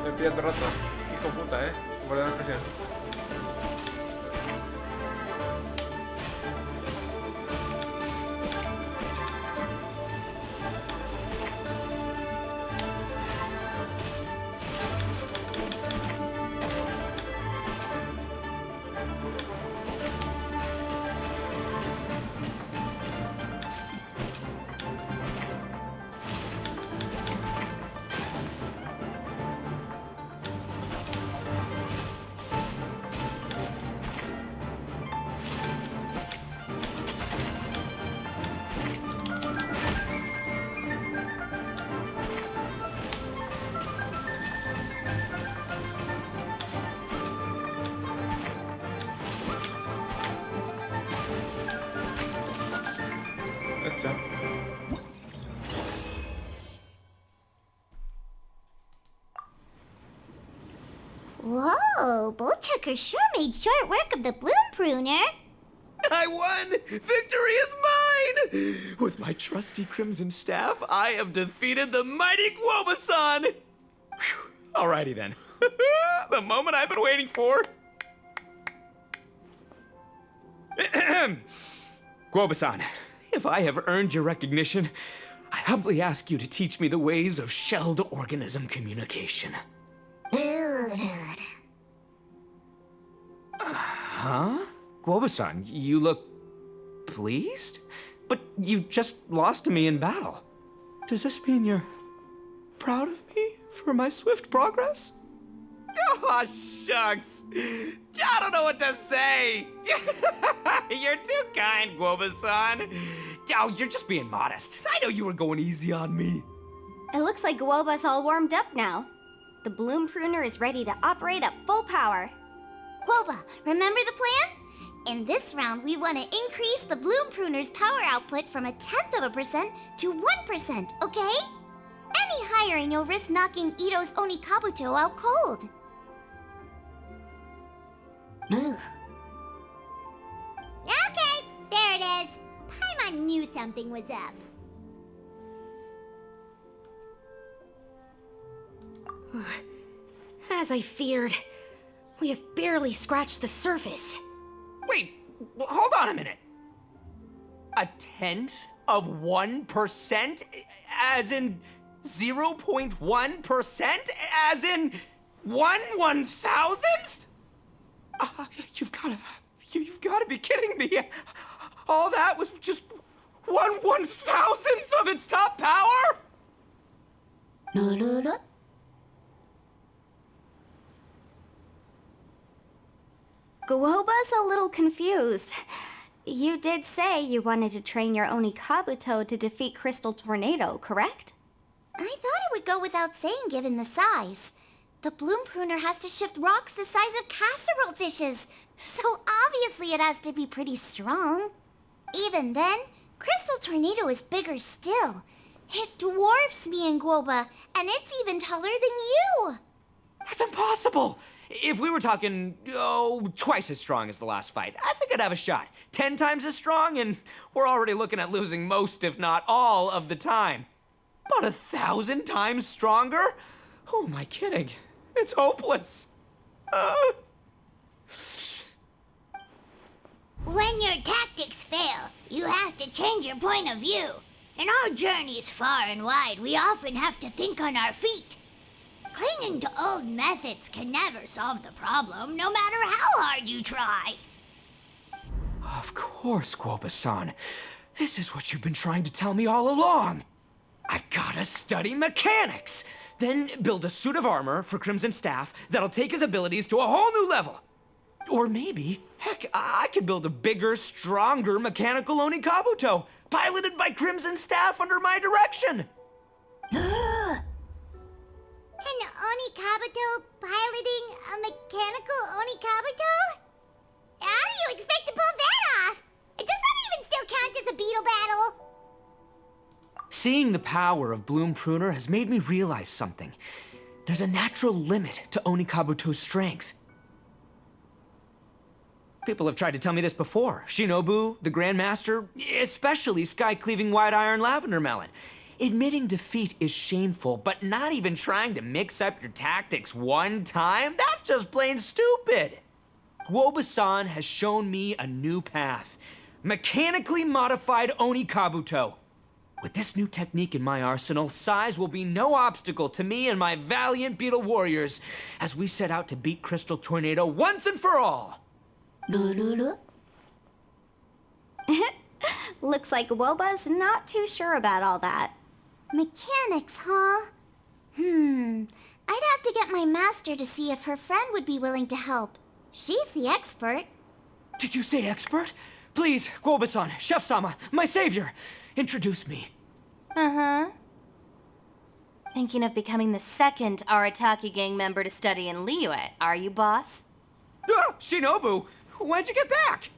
S1: me pilla todo el rato. Hijo puta, por la expresión. Hecho.
S2: Whoa, Bullchucker sure made short work of the bloom pruner.
S5: I won! Victory is mine! With my trusty Crimson Staff, I have defeated the mighty Guoba-san! Whew. Alrighty then. The moment I've been waiting for. Guoba-san, if I have earned your recognition, I humbly ask you to teach me the ways of shelled organism communication. Huh? Guoba-san, you look pleased? But you just lost to me in battle. Does this mean you're proud of me for my swift progress? Oh, shucks. I don't know what to say. You're too kind, Guoba-san. Oh, you're just being modest. I know you were going easy on me.
S3: It looks like Guoba's all warmed up now. The bloom pruner is ready to operate at full power.
S2: Guoba, remember the plan? In this round, we want to increase the bloom pruner's power output from 0.1% to 1%, okay? Any higher and you'll risk knocking Ito's Onikabuto out cold. Ugh. Okay, there it is. Paimon knew something was up.
S6: As I feared, we have barely scratched the surface.
S5: Wait, hold on a minute. 0.1%? As in 0.1%? As in 1/1000th? You've gotta be kidding me. All that was just 1/1000th of its top power?
S3: Guoba's a little confused. You did say you wanted to train your Onikabuto to defeat Crystal Tornado, correct?
S2: I thought it would go without saying given the size. The bloom pruner has to shift rocks the size of casserole dishes, so obviously it has to be pretty strong. Even then, Crystal Tornado is bigger still. It dwarfs me and Guoba, and it's even taller than you.
S5: That's impossible! If we were talking, twice as strong as the last fight, I think I'd have a shot. 10 times as strong, and we're already looking at losing most, if not all, of the time. About 1,000 times stronger? Who am I kidding? It's hopeless.
S2: When your tactics fail, you have to change your point of view. In our journeys far and wide, we often have to think on our feet. Clinging to old methods can never solve the problem, no matter how hard you try.
S5: Of course, Guoba-san. This is what you've been trying to tell me all along. I gotta study mechanics, then build a suit of armor for Crimson Staff that'll take his abilities to a whole new level. Or maybe, heck, I could build a bigger, stronger mechanical Onikabuto, piloted by Crimson Staff under my direction.
S2: An Onikabuto piloting a mechanical Onikabuto? How do you expect to pull that off? Does that even still count as a beetle battle?
S5: Seeing the power of Bloom Pruner has made me realize something. There's a natural limit to Onikabuto's strength. People have tried to tell me this before. Shinobu, the Grandmaster, especially Sky-Cleaving White Iron Lavender Melon. Admitting defeat is shameful, but not even trying to mix up your tactics one time? That's just plain stupid! Guoba-san has shown me a new path. Mechanically modified Onikabuto. With this new technique in my arsenal, size will be no obstacle to me and my valiant beetle warriors as we set out to beat Crystal Tornado once and for all!
S3: Looks like Guoba's not too sure about all that.
S2: Mechanics, huh? I'd have to get my master to see if her friend would be willing to help. She's the expert.
S5: Did you say expert? Please, Guoba-san, Chef-sama, my savior, introduce me.
S4: Thinking of becoming the second Arataki gang member to study in Liyue, are you, boss?
S5: Shinobu, when'd you get back?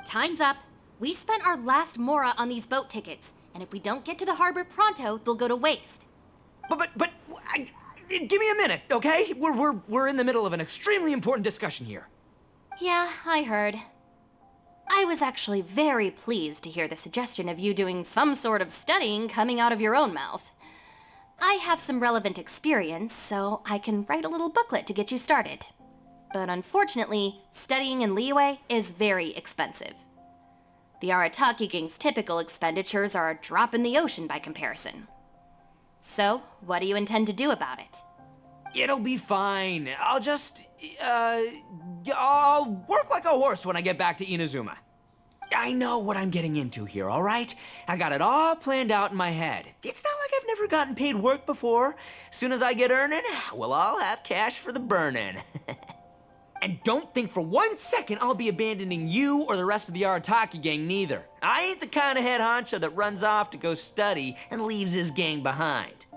S4: Time's up. We spent our last mora on these boat tickets, and if we don't get to the harbor pronto, they'll go to waste.
S5: Give me a minute, okay? We're in the middle of an extremely important discussion here.
S4: Yeah, I heard. I was actually very pleased to hear the suggestion of you doing some sort of studying coming out of your own mouth. I have some relevant experience, so I can write a little booklet to get you started. But unfortunately, studying in Liyue is very expensive. The Arataki gang's typical expenditures are a drop in the ocean by comparison. So, what do you intend to do about it?
S5: It'll be fine. I'll just, I'll work like a horse when I get back to Inazuma. I know what I'm getting into here, all right? I got it all planned out in my head. It's not like I've never gotten paid work before. As soon as I get earning, we'll all have cash for the burning. And don't think for 1 second I'll be abandoning you or the rest of the Arataki gang neither. I ain't the kind of head honcho that runs off to go study and leaves his gang behind.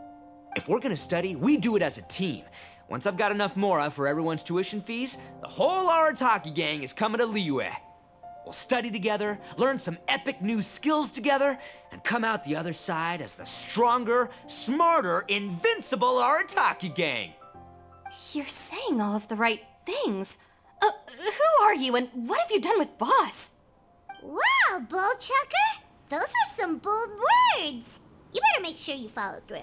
S5: If we're gonna study, we do it as a team. Once I've got enough mora for everyone's tuition fees, the whole Arataki gang is coming to Liyue. We'll study together, learn some epic new skills together, and come out the other side as the stronger, smarter, invincible Arataki gang.
S4: You're saying all of the right things. Who are you and what have you done with Boss?
S2: Wow, Bullchucker! Those were some bold words! You better make sure you follow through.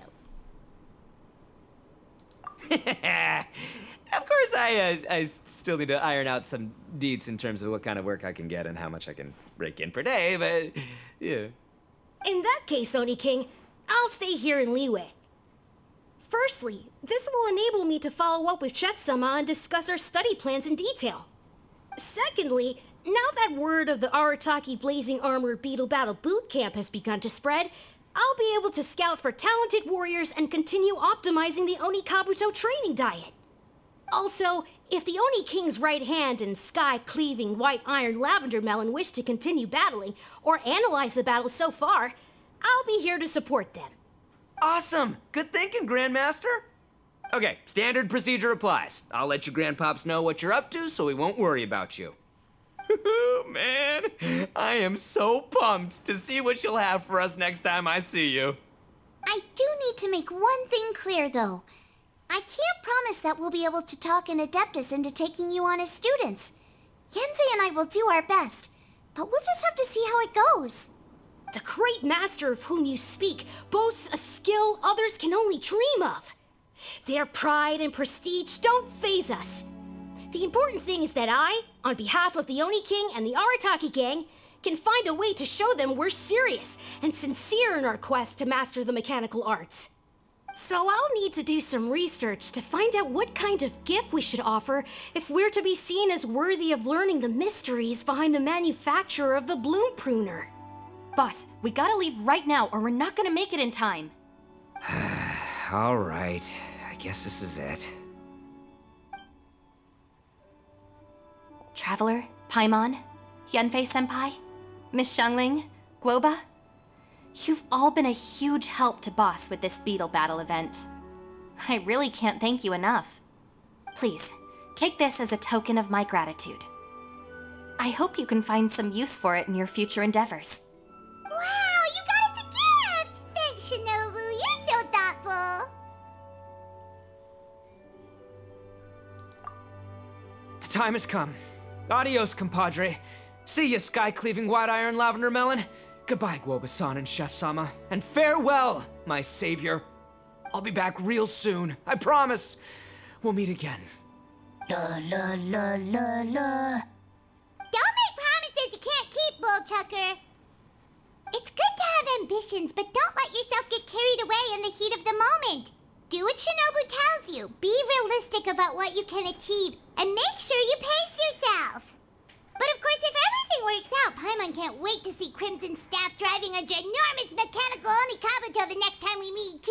S5: Of course, I still need to iron out some deets in terms of what kind of work I can get and how much I can rake in per day, but yeah.
S6: In that case, Oni King, I'll stay here in Liyue. Firstly, this will enable me to follow up with Chef-sama and discuss our study plans in detail. Secondly, now that word of the Arataki Blazing Armor Beetle Battle Boot Camp has begun to spread, I'll be able to scout for talented warriors and continue optimizing the Oni Kabuto training diet. Also, if the Oni King's right hand and sky-cleaving white iron lavender melon wish to continue battling or analyze the battle so far, I'll be here to support them.
S5: Awesome! Good thinking, Grandmaster! Okay, standard procedure applies. I'll let your grandpops know what you're up to so we won't worry about you. Man, I am so pumped to see what you'll have for us next time I see you.
S2: I do need to make one thing clear, though. I can't promise that we'll be able to talk an Adeptus into taking you on as students. Yanfei and I will do our best, but we'll just have to see how it goes.
S6: The great master of whom you speak boasts a skill others can only dream of. Their pride and prestige don't faze us. The important thing is that I, on behalf of the Oni King and the Arataki gang, can find a way to show them we're serious and sincere in our quest to master the mechanical arts. So I'll need to do some research to find out what kind of gift we should offer if we're to be seen as worthy of learning the mysteries behind the manufacture of the bloom pruner.
S4: Boss, we gotta leave right now or we're not gonna make it in time.
S5: All right, I guess this is it.
S4: Traveler, Paimon, Yanfei-senpai, Miss Xiangling, Guoba, you've all been a huge help to Boss with this beetle battle event. I really can't thank you enough. Please, take this as a token of my gratitude. I hope you can find some use for it in your future endeavors.
S2: Wow, you got us a gift! Thanks, Shinobu. You're so thoughtful.
S5: The time has come. Adios, compadre. See ya, sky-cleaving white iron lavender melon. Goodbye, Guoba-san and Chef-sama. And farewell, my savior. I'll be back real soon, I promise. We'll meet again.
S2: La la la la la. Don't make promises you can't keep, Bullchucker. It's good to have ambitions, but don't let yourself get carried away in the heat of the moment. Do what Shinobu tells you. Be realistic about what you can achieve, and make sure you pace yourself. But of course, if everything works out, Paimon can't wait to see Crimson Staff driving a ginormous mechanical Oni Kabuto the next time we meet.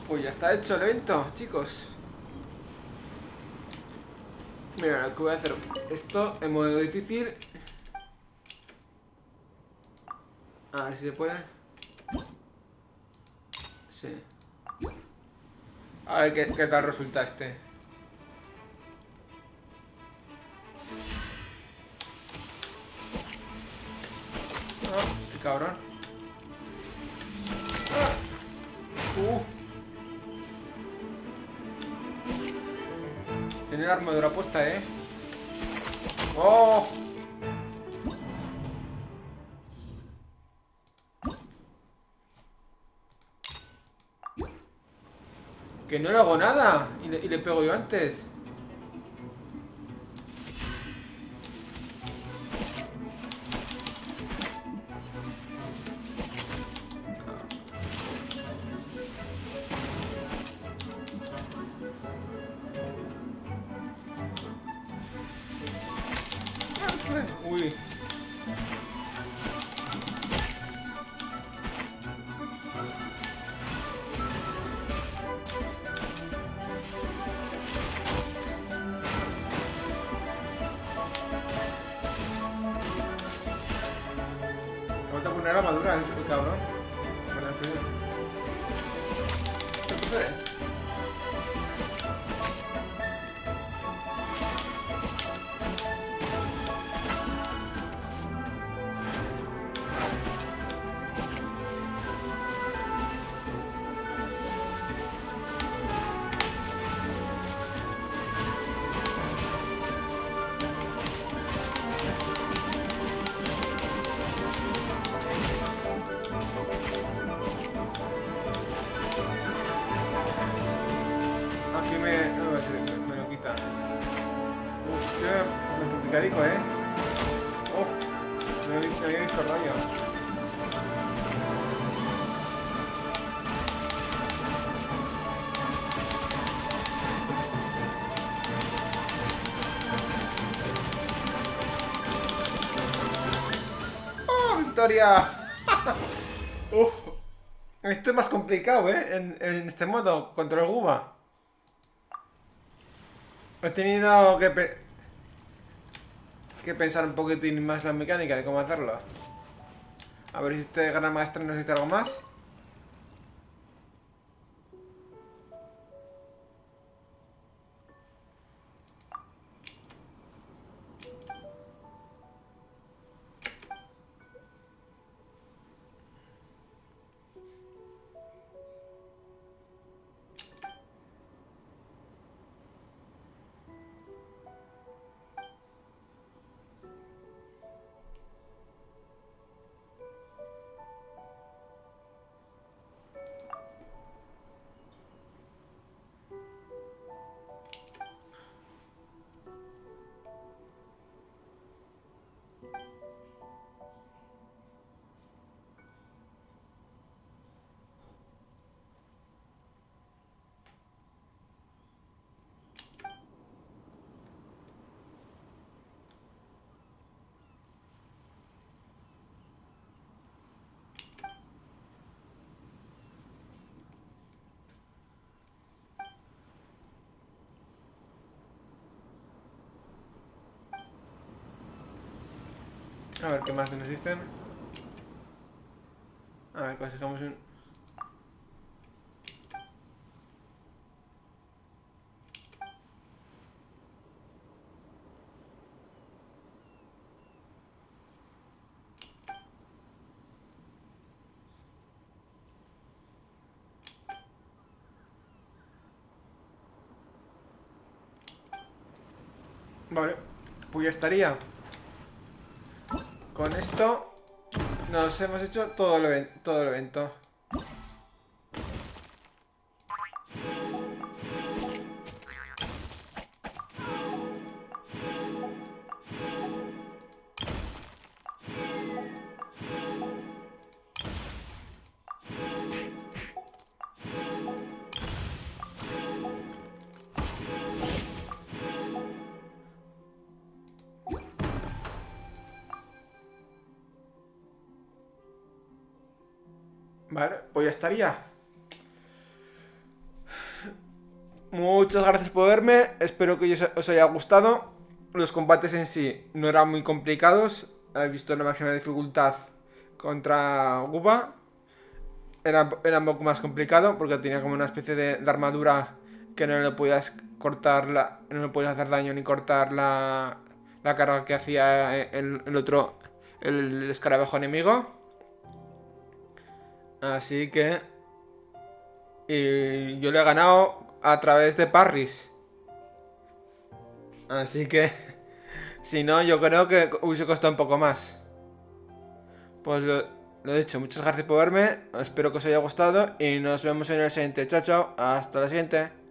S1: Pues ya está hecho el evento, chicos. Mira, lo que voy a hacer esto en modo difícil. A ver si se puede. Sí. A ver qué tal resulta este. Oh, qué cabrón. Tiene la armadura puesta, ¿eh? ¡Oh! Que no le hago nada y le pego yo antes. corre. Uy. Vamos a poner armadura el cabrón. ¿Qué sucede? Aquí me lo quita. Uf, qué complicadico, ¿eh? Oh, no había visto el rayo. ¡Oh, victoria! Uf, esto es más complicado, ¿eh? En este modo, contra el Guba. He tenido que pensar un poquitín más la mecánica de cómo hacerlo. A ver si este gran maestro necesita algo más. A ver qué más nos dicen. A ver, consejamos un... Vale, pues ya estaría. Con esto nos hemos hecho todo el evento. Vale, pues ya estaría. Muchas gracias por verme. Espero que os haya gustado. Los combates en sí no eran muy complicados. Habéis visto la máxima dificultad contra Guba. Era un poco más complicado porque tenía como una especie de armadura que no le podías cortar no le podías hacer daño ni cortar la carga que hacía el escarabajo enemigo. Así que... Y yo le he ganado a través de parries. Así que... Si no, yo creo que hubiese costado un poco más. Pues lo dicho, muchas gracias por verme. Espero que os haya gustado. Y nos vemos en el siguiente. Chao, chao. Hasta la siguiente.